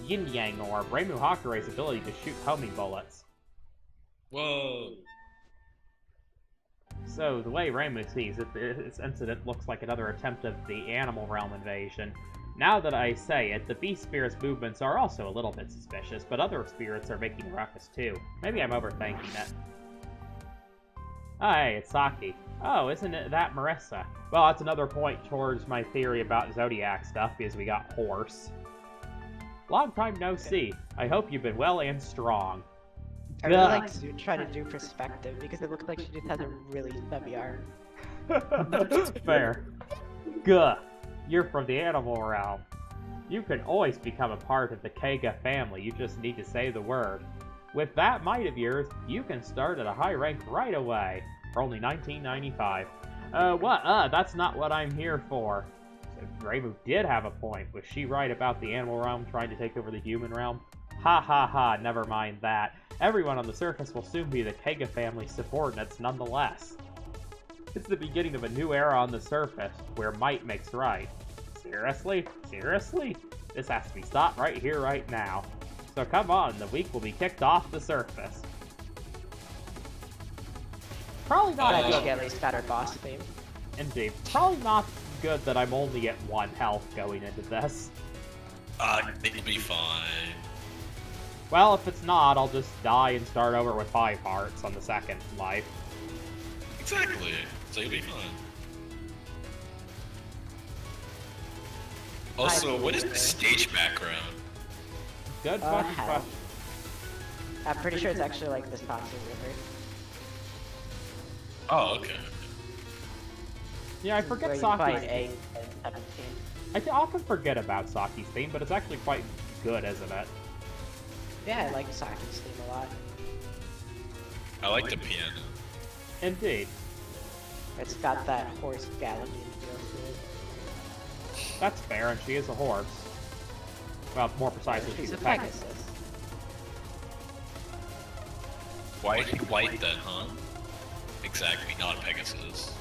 Yin Yang Orb, Reimu Hakure's ability to shoot homing bullets. Whoa. So, the way Reimu sees it, this incident looks like another attempt of the animal realm invasion. Now that I say it, the beast spirit's movements are also a little bit suspicious, but other spirits are making a ruckus too. Maybe I'm overthinking it. Oh, hey, it's Saki. Oh, isn't it that Marissa? Well, that's another point towards my theory about Zodiac stuff, because we got Horse. Long time no see. I hope you've been well and strong. I really like Zune trying to do perspective because it looks like she just has a really stubby arm. Fair. Gah. You're from the animal realm. You can always become a part of the Keiga family, you just need to say the word. With that might of yours, you can start at a high rank right away. For only $19.95. That's not what I'm here for. So Reimu did have a point. Was she right about the animal realm trying to take over the human realm? Ha ha ha, never mind that. Everyone on the surface will soon be the Keiga family's subordinates nonetheless. It's the beginning of a new era on the surface, where might makes right. Seriously? Seriously? This has to be stopped right here, right now. So come on, the week will be kicked off the surface. Probably not But good. she at least got her boss theme. Indeed. Probably not good that I'm only at 1 health going into this. It'll be fine. Well, if it's not, I'll just die and start over with 5 hearts on the second life. Exactly. So you'll be fine. Also, what is the stage background? Good Oh, fucking hell. question. I'm pretty sure it's actually like the Sponsor River. Oh, okay. Yeah, I Where forget you fight Saki's... A and 17. I often forget about Saki's theme, but it's actually quite good, isn't it? Yeah, I like Saki's theme a lot. I like the piano. Indeed. It's got that horse galloping feel to it. That's fair, and she is a horse. Well, more precisely, She's she's a a Pegasus. Pegasus. Why is she white then, huh? Exactly, not Pegasus.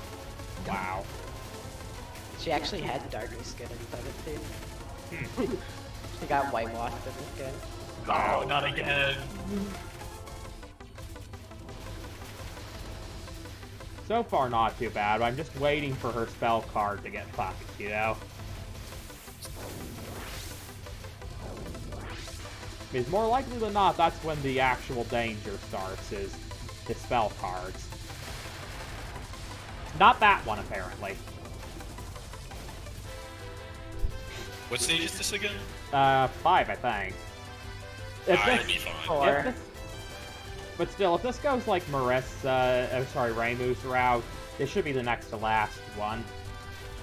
Wow. She actually had darker skin instead of theme. She got whitewashed in this game. No, not again. So far, not too bad, but I'm just waiting for her spell card to get fucked, you know? Because more likely than not, that's when the actual danger starts, is the spell cards. Not that one, apparently. What stage is this again? 5, I think. I'd be fine. Or But still, if this goes like Reimu's route, this should be the next to last one.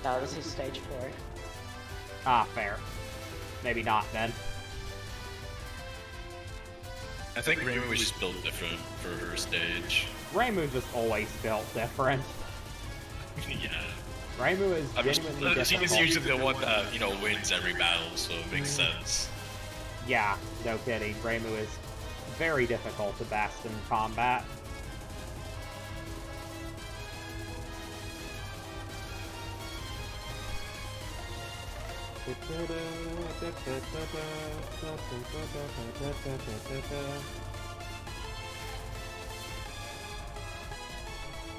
no, this is stage 4. Ah, fair. Maybe not, then. I think Reimu was just built different for her stage. Reimu's just always built different. Yeah. Reimu is genuinely She difficult. is usually the one that, you know, wins every battle, so it makes sense. Yeah, no kidding. Reimu is very difficult to best in combat.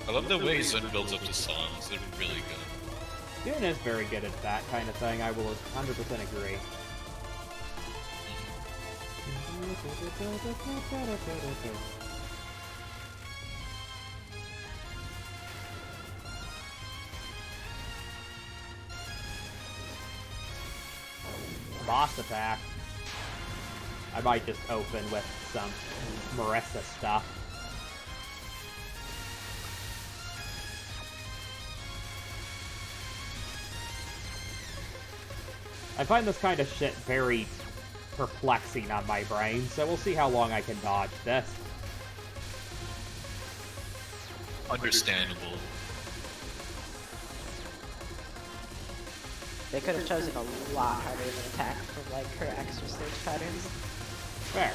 I love the way Zun builds up the songs, they're really good. Dune is very good at that kind of thing, I will 100% agree. Boss attack. I might just open with some Marissa stuff. I find this kind of shit very perplexing on my brain, so we'll see how long I can dodge this. Understandable. They could have chosen a lot harder of an attack from like her extra stage patterns. Fair.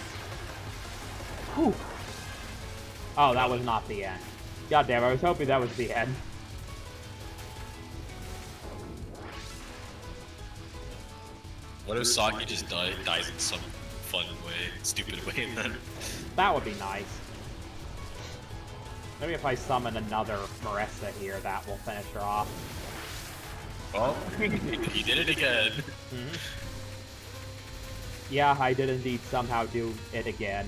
Whew. Oh, that was not the end. God damn, I was hoping that was the end. What if Saki just dies in some fun way, stupid way, and then... That would be nice. Maybe if I summon another Marissa here, that will finish her off. Well, he did it again. Mm-hmm. Yeah, I did indeed somehow do it again.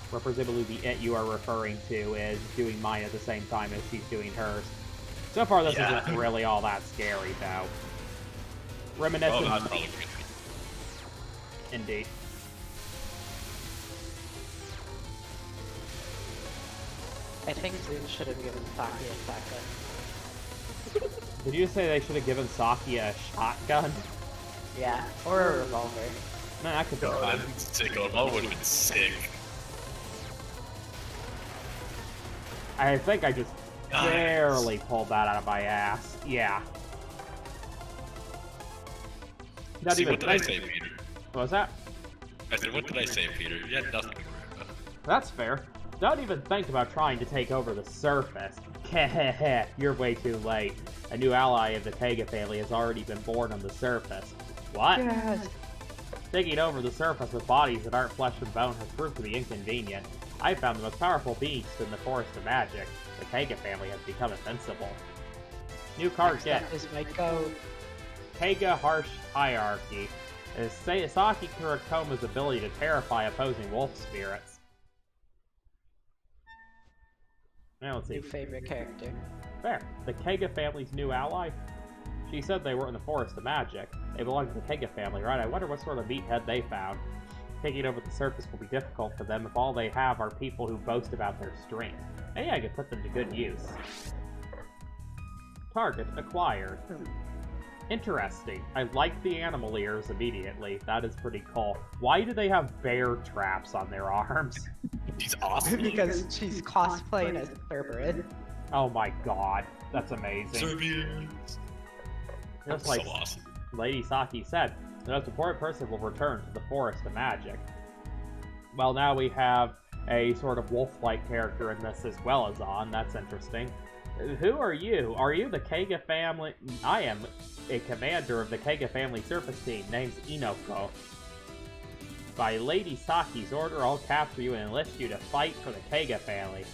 Where presumably the it you are referring to is doing mine at the same time as she's doing hers. So far, this isn't really all that scary, though. Reminiscent. Oh, that's probably Indeed. I think Zoom should have given Saki a shotgun. Did you say they should have given Saki a shotgun? Yeah, or a revolver. No, that could be God, fun. that's sick. That would have been sick. I think I just Nice. barely pulled that out of my ass. Yeah. Not See, even what did I say, Peter? What was that? I said, what did I say, Peter? You had nothing to worry about. That's fair. Don't even think about trying to take over the surface. You're way too late. A new ally of the Tega family has already been born on the surface. What? Yes. Taking over the surface with bodies that aren't flesh and bone has proved to be inconvenient. I found the most powerful beast in the Forest of Magic. The Tega family has become invincible. New card get. Next up is my goat. Tega Harsh Hierarchy. Is Saki Kurakoma's ability to terrify opposing wolf spirits. Now let's see. New favorite character. Fair. The Kega family's new ally? She said they were in the Forest of Magic. They belong to the Kega family, right? I wonder what sort of meathead they found. Taking over the surface will be difficult for them if all they have are people who boast about their strength. Maybe I could put them to good use. Target acquired. Interesting. I like the animal ears immediately. That is pretty cool. Why do they have bear traps on their arms? She's awesome. Because she's cosplaying as Cerberus. Oh my god. That's amazing. Serbians. Just So like awesome. Lady Saki said, the most important person will return to the Forest of Magic. Well, now we have a sort of wolf-like character in this as well as on. That's interesting. Who are you? Are you the Keiga family? I am a commander of the Keiga family surface team, named Inoko. By Lady Saki's order, I'll capture you and enlist you to fight for the Keiga family.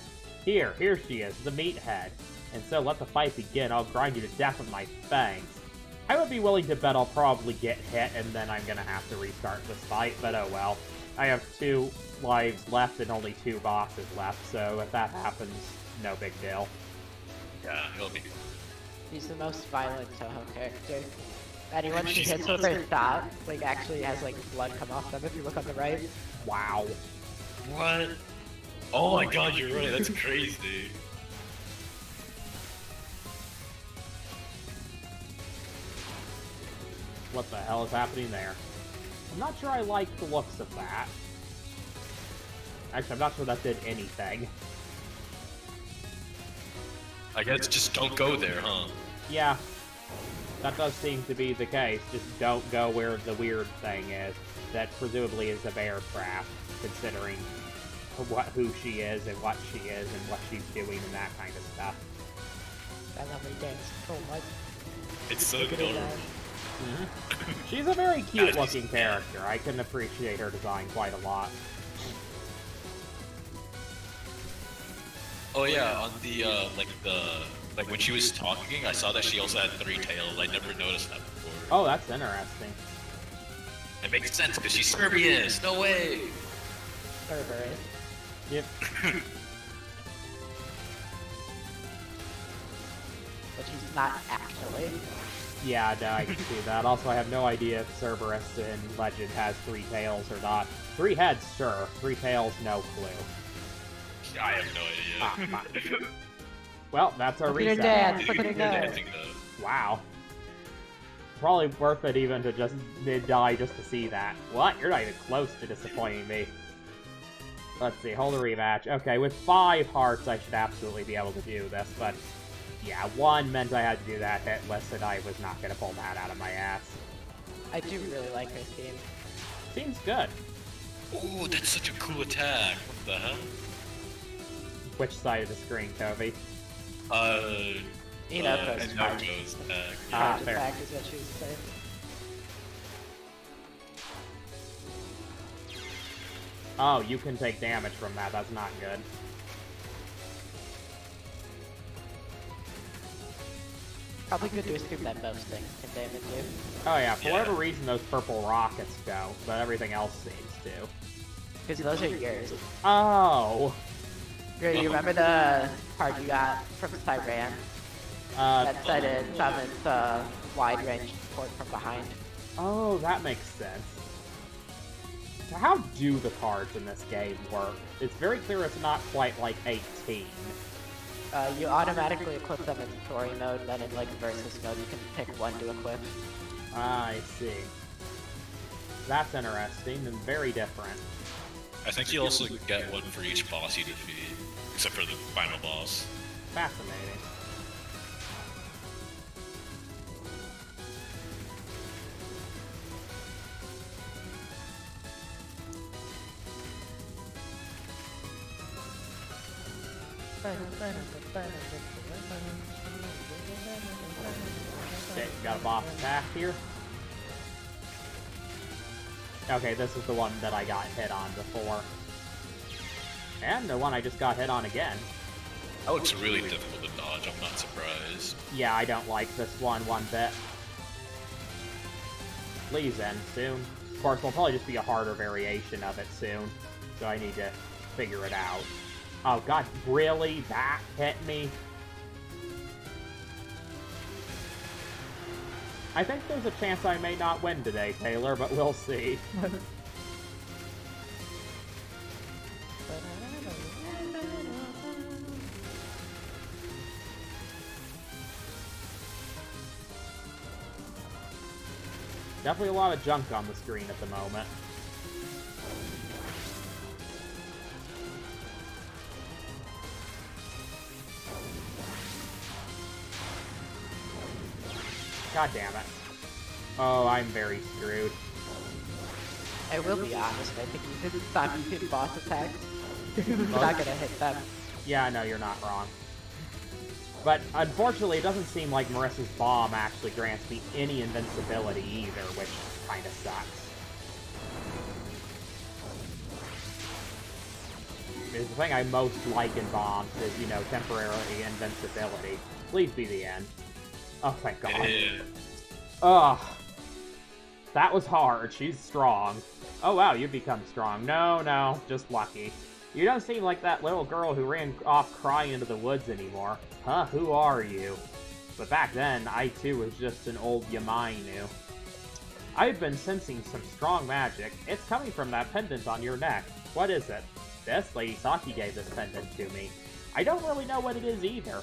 Here she is, the meathead. And so let the fight begin. I'll grind you to death with my fangs. I would be willing to bet I'll probably get hit and then I'm gonna have to restart this fight, but oh well. I have 2 lives left and only 2 bosses left, so if that happens, no big deal. Yeah, it'll be. He's the most violent Touhou character. Anyone she hits with her shot, like, actually has, like, blood come off them if you look on the right. Wow. What? Oh my god, you're right. That's crazy. What the hell is happening there? I'm not sure I like the looks of that. Actually, I'm not sure that did anything. I guess just don't go there, huh? Yeah, that does seem to be the case. Just don't go where the weird thing is. That presumably is a bear trap, considering who she is and what she is and what she's doing and that kind of stuff. I love her dance so much. It's so Look at adorable. that. She's a very cute-looking character. I can appreciate her design quite a lot. Oh yeah, on the like when she was talking, I saw that she also had 3 tails. I never noticed that before. Oh, that's interesting. It makes sense because she's Serbian. No way. Cerberus. Yep. But she's not actually. Yeah, no, I can see that. Also, I have no idea if Cerberus in Legend has 3 tails or not. 3 heads, sure. 3 tails, no clue. I have no idea. Ah, well, that's our Look at her reset. dance. Look at her You're dance. dancing though. Wow. Probably worth it even to just die just to see that. What? You're not even close to disappointing me. Let's see, hold a rematch. Okay, with 5 hearts, I should absolutely be able to do this, but yeah, 1 meant I had to do that hitless, and I was not going to pull that out of my ass. I do really like her theme. Seems good. Oh, that's such a cool attack. What the hell? Which side of the screen, Toby? Inoko's Inoko's attack. Ah, charge fair. attack is what she was saying. Oh, you can take damage from that. That's not good. Probably good to assume that most things can damage you. Oh yeah, for Yeah. whatever reason those purple rockets go, but everything else seems to. Because those are yours. Oh! You remember the card you got from Cyran? That said it summons wide-range support from behind. Oh, that makes sense. So how do the cards in this game work? It's very clear it's not quite like 18. You automatically equip them in story mode, then in like versus mode you can pick one to equip. I see. That's interesting and very different. I think you also get one for each boss you defeat, except for the final boss. Fascinating. Okay, got a boss attack here. Okay, this is the one that I got hit on before. And the one I just got hit on again. That looks really difficult to dodge, I'm not surprised. Yeah, I don't like this one bit. Please end soon. Of course, there'll probably just be a harder variation of it soon, so I need to figure it out. Oh god, really? That hit me? I think there's a chance I may not win today, Taylor, but we'll see. Definitely a lot of junk on the screen at the moment. God damn it. Oh, I'm very screwed. I will be honest, I think you didn't stop using boss attacks. You're not gonna hit them. Yeah, no, you're not wrong. But unfortunately, it doesn't seem like Marissa's bomb actually grants me any invincibility either, which kinda sucks. The thing I most like in bombs is, you know, temporary invincibility. Please be the end. Oh, thank God. Yeah. Ugh. That was hard. She's strong. Oh, wow, you become strong. No, just lucky. You don't seem like that little girl who ran off crying into the woods anymore. Huh, who are you? But back then, I too was just an old Yamainu. I've been sensing some strong magic. It's coming from that pendant on your neck. What is it? This Lady Saki gave this pendant to me. I don't really know what it is either.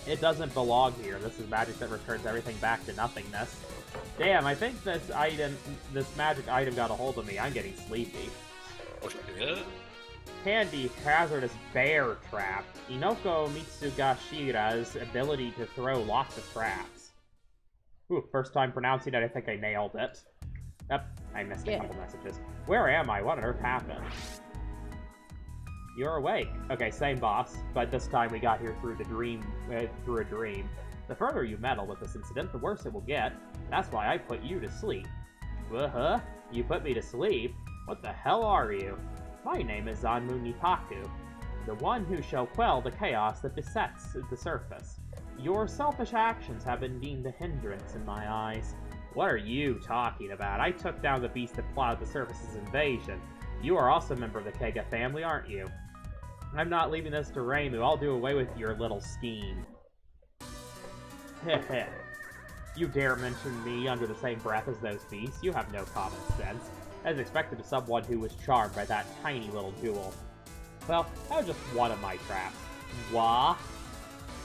It doesn't belong here. This is magic that returns everything back to nothingness. Damn, I think this magic item got a hold of me. I'm getting sleepy. Oh shit. Handy hazardous bear trap. Inoko Mitsugashira's ability to throw lots of traps. Ooh, first time pronouncing it, I think I nailed it. Yep, I missed a couple messages. Where am I? What on earth happened? You're awake. Okay, same boss, but this time we got here through a dream. The further you meddle with this incident, the worse it will get. That's why I put you to sleep. Uh-huh? You put me to sleep? What the hell are you? My name is Zanmu Nipaku, the one who shall quell the chaos that besets the surface. Your selfish actions have been deemed a hindrance in my eyes. What are you talking about? I took down the beast that plotted the surface's invasion. You are also a member of the Kega family, aren't you? I'm not leaving this to Reimu. I'll do away with your little scheme. Heh. You dare mention me under the same breath as those beasts? You have no common sense, as expected of someone who was charmed by that tiny little jewel. Well, that was just one of my traps. Wah?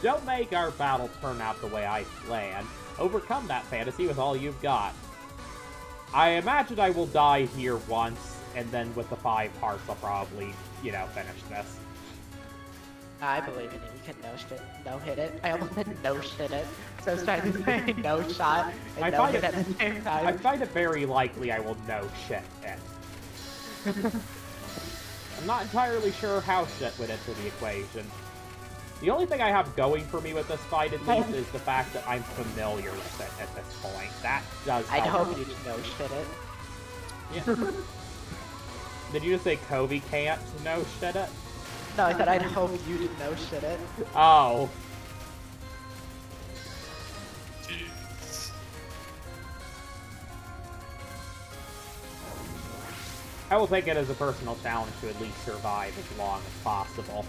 Don't make our battle turn out the way I planned. Overcome that fantasy with all you've got. I imagine I will die here once, and then with the 5 hearts I'll probably, you know, finish this. I believe in you. You can no-hit it. I almost said no-shit it. So I was trying to say no-shot and no-hit at the same time. I find it very likely I will no-shit it. I'm not entirely sure how shit would enter the equation. The only thing I have going for me with this fight, at least, is the fact that I'm familiar with it at this point. That does help. I'd hope you no-shit it. Yeah. Did you just say Kobe can't no-shit it? No, I said I'd hope you didn't no-shit it. Oh. Jeez. I will take it as a personal challenge to at least survive as long as possible.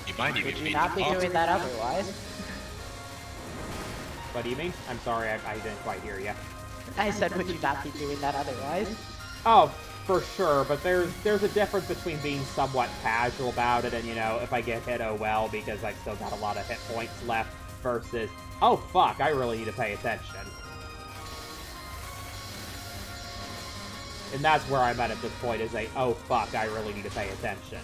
You might even Would you be not be doing that otherwise? What do you mean? I'm sorry, I didn't quite hear you. I said, would you not be doing that otherwise? Oh, for sure, but there's a difference between being somewhat casual about it and, you know, if I get hit, oh well, because I've still got a lot of hit points left, versus, oh fuck, I really need to pay attention. And that's where I'm at this point, is a, oh fuck, I really need to pay attention.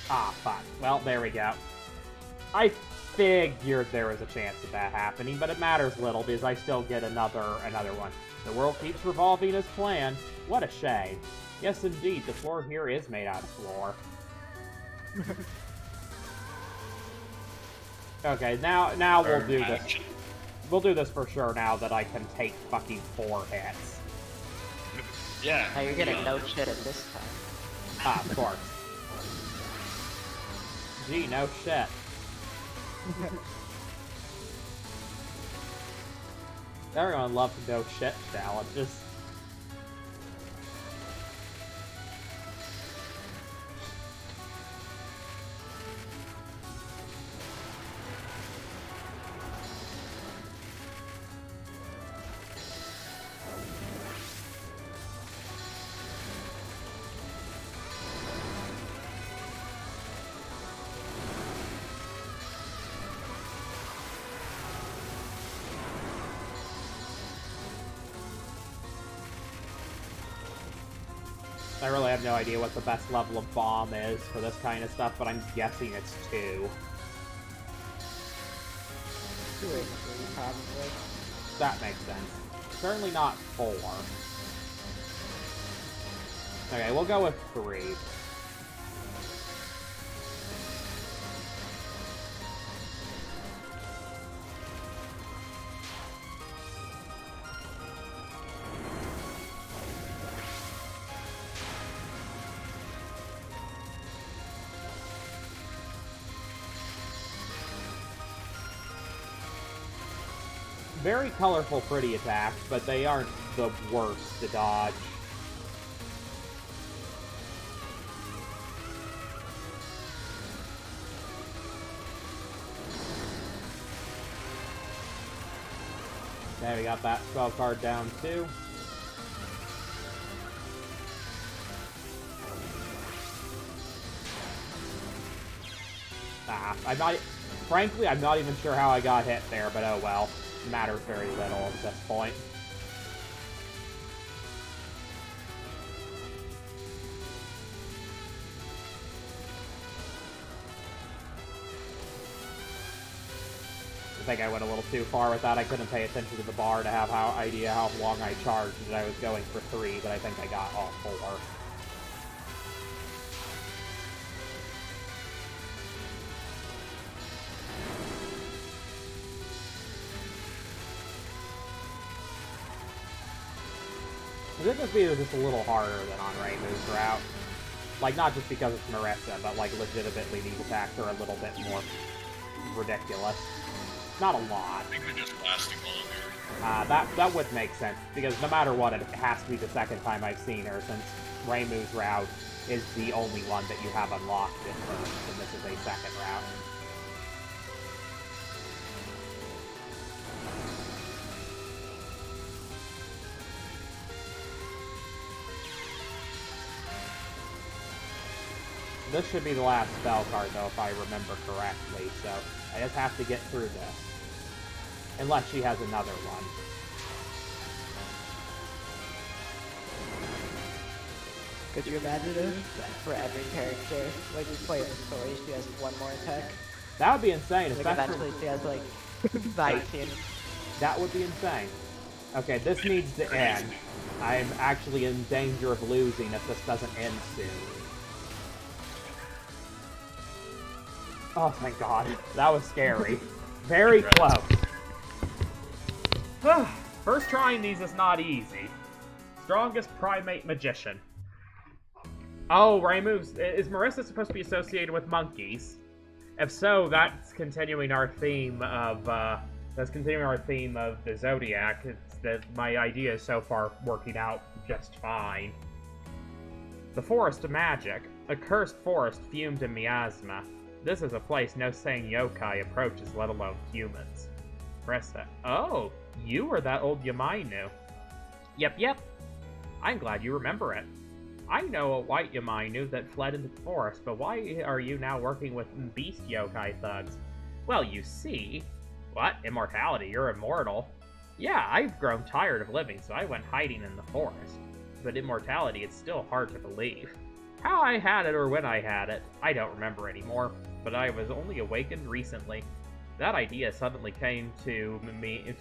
Ah, fuck. Well, there we go. I figured there was a chance of that happening, but it matters little because I still get another one. The world keeps revolving as planned. What a shame. Yes, indeed, the floor here is made out of floor. Okay, now we'll do this. We'll do this for sure now that I can take fucking 4 hits. Yeah. Now you're getting no shit at this time. Ah, of course. Gee, no shit. Everyone loves no shit challenges. I really have no idea what the best level of bomb is for this kind of stuff, but I'm guessing it's 2. 2 or 3, probably. That makes sense. Certainly not 4. Okay, we'll go with 3. Very colorful, pretty attacks, but they aren't the worst to dodge. Okay, we got that spell card down too. Frankly, I'm not even sure how I got hit there, but oh well. Matters very little at this point. I think I went a little too far with that. I couldn't pay attention to the bar to have idea how long I charged, and I was going for 3, but I think I got all 4. This just be just a little harder than on Reimu's route. Like, not just because it's Marissa, but, like, legitimately these attacks are a little bit more ridiculous. Not a lot. I think they're just lasting longer. That would make sense, because no matter what, it has to be the second time I've seen her, since Reimu's route is the only one that you have unlocked at first, and this is a second route. This should be the last spell card, though, if I remember correctly, so I just have to get through this. Unless she has another one. Could you imagine if for every character, when you play the story, she has one more attack? That would be insane, Like, especially... eventually she has, like, 19. That would be insane. Okay, this needs to end. I'm actually in danger of losing if this doesn't end soon. Oh, thank God. That was scary. Very close. First trying these is not easy. Strongest primate magician. Oh, Reimu's... Is Marissa supposed to be associated with monkeys? If so, that's continuing our theme of, the Zodiac. It's that my idea is so far working out just fine. The Forest of Magic. A cursed forest fumed in miasma. This is a place no sane yokai approaches, let alone humans. Marissa. Oh, you were that old Yamainu. Yep. I'm glad you remember it. I know a white Yamainu that fled into the forest, but why are you now working with beast yokai thugs? Well, you see... What? Immortality? You're immortal? Yeah, I've grown tired of living, so I went hiding in the forest. But immortality, it's still hard to believe. How I had it or when I had it, I don't remember anymore, but I was only awakened recently. That idea suddenly came to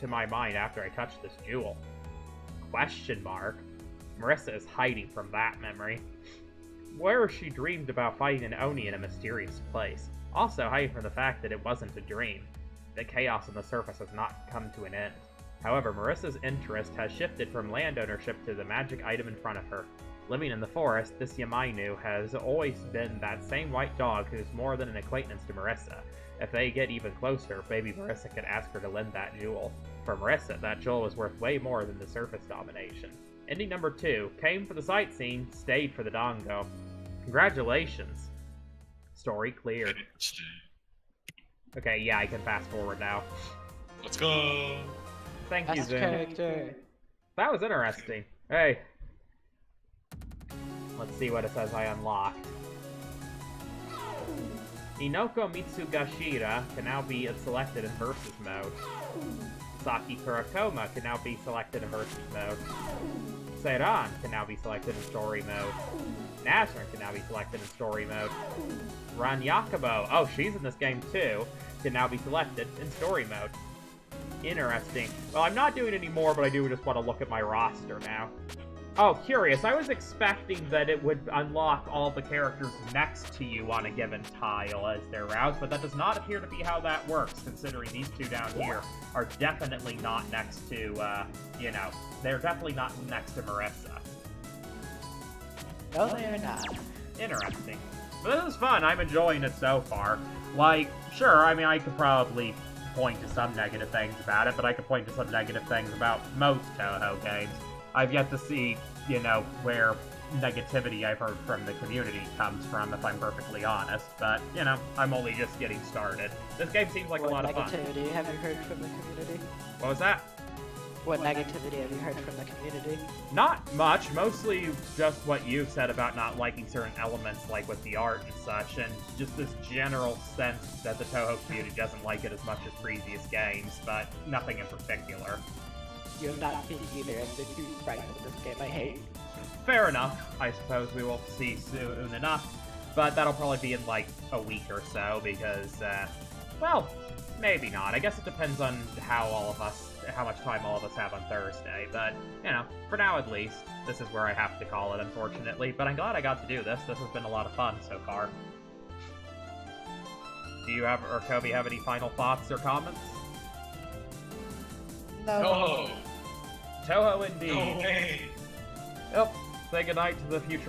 my mind after I touched this jewel. Question mark. Marissa is hiding from that memory. Where she dreamed about fighting an Oni in a mysterious place. Also hiding from the fact that it wasn't a dream. The chaos on the surface has not come to an end. However, Marissa's interest has shifted from land ownership to the magic item in front of her. Living in the forest, this Yamainu has always been that same white dog who's more than an acquaintance to Marissa. If they get even closer, maybe Marissa could ask her to lend that jewel. For Marissa, that jewel was worth way more than the surface domination. Ending number 2. Came for the sightseeing, stayed for the dongo. Congratulations. Story cleared. Okay, yeah, I can fast forward now. Let's go! Thank you, Best Zoom. character. That was interesting. Hey. Let's see what it says I unlocked. Inoko Mitsugashira can now be selected in Versus mode. Saki Kurakoma can now be selected in Versus mode. Seiran can now be selected in story mode. Nazrin can now be selected in story mode. Ran Yakubo, oh, she's in this game too, can now be selected in story mode. Interesting. Well, I'm not doing any more, but I do just want to look at my roster now. Oh, curious. I was expecting that it would unlock all the characters next to you on a given tile as their routes, but that does not appear to be how that works, considering these two down here are definitely not next to, you know, they're definitely not next to Marissa. No, they are not. Interesting. But this is fun. I'm enjoying it so far. Like, sure, I mean, I could probably point to some negative things about it, but I could point to some negative things about most Touhou games. I've yet to see, you know, where negativity I've heard from the community comes from, if I'm perfectly honest. But, you know, I'm only just getting started. This game seems like a lot of fun. What negativity have you heard from the community? What was that? What negativity have you heard from the community? Not much, mostly just what you said about not liking certain elements, like with the art and such, and just this general sense that the Touhou community doesn't like it as much as previous games, but nothing in particular. You have not seen either of the two sprites of this game I hate. Fair enough. I suppose we will see soon enough, but that'll probably be in like a week or so, because, well, maybe not. I guess it depends on how much time all of us have on Thursday, but, you know, for now at least, this is where I have to call it, unfortunately, but I'm glad I got to do this. This has been a lot of fun so far. Do you have, or Kobe, have any final thoughts or comments? No. No! Touhou indeed. No way! Yep. Say goodnight to the future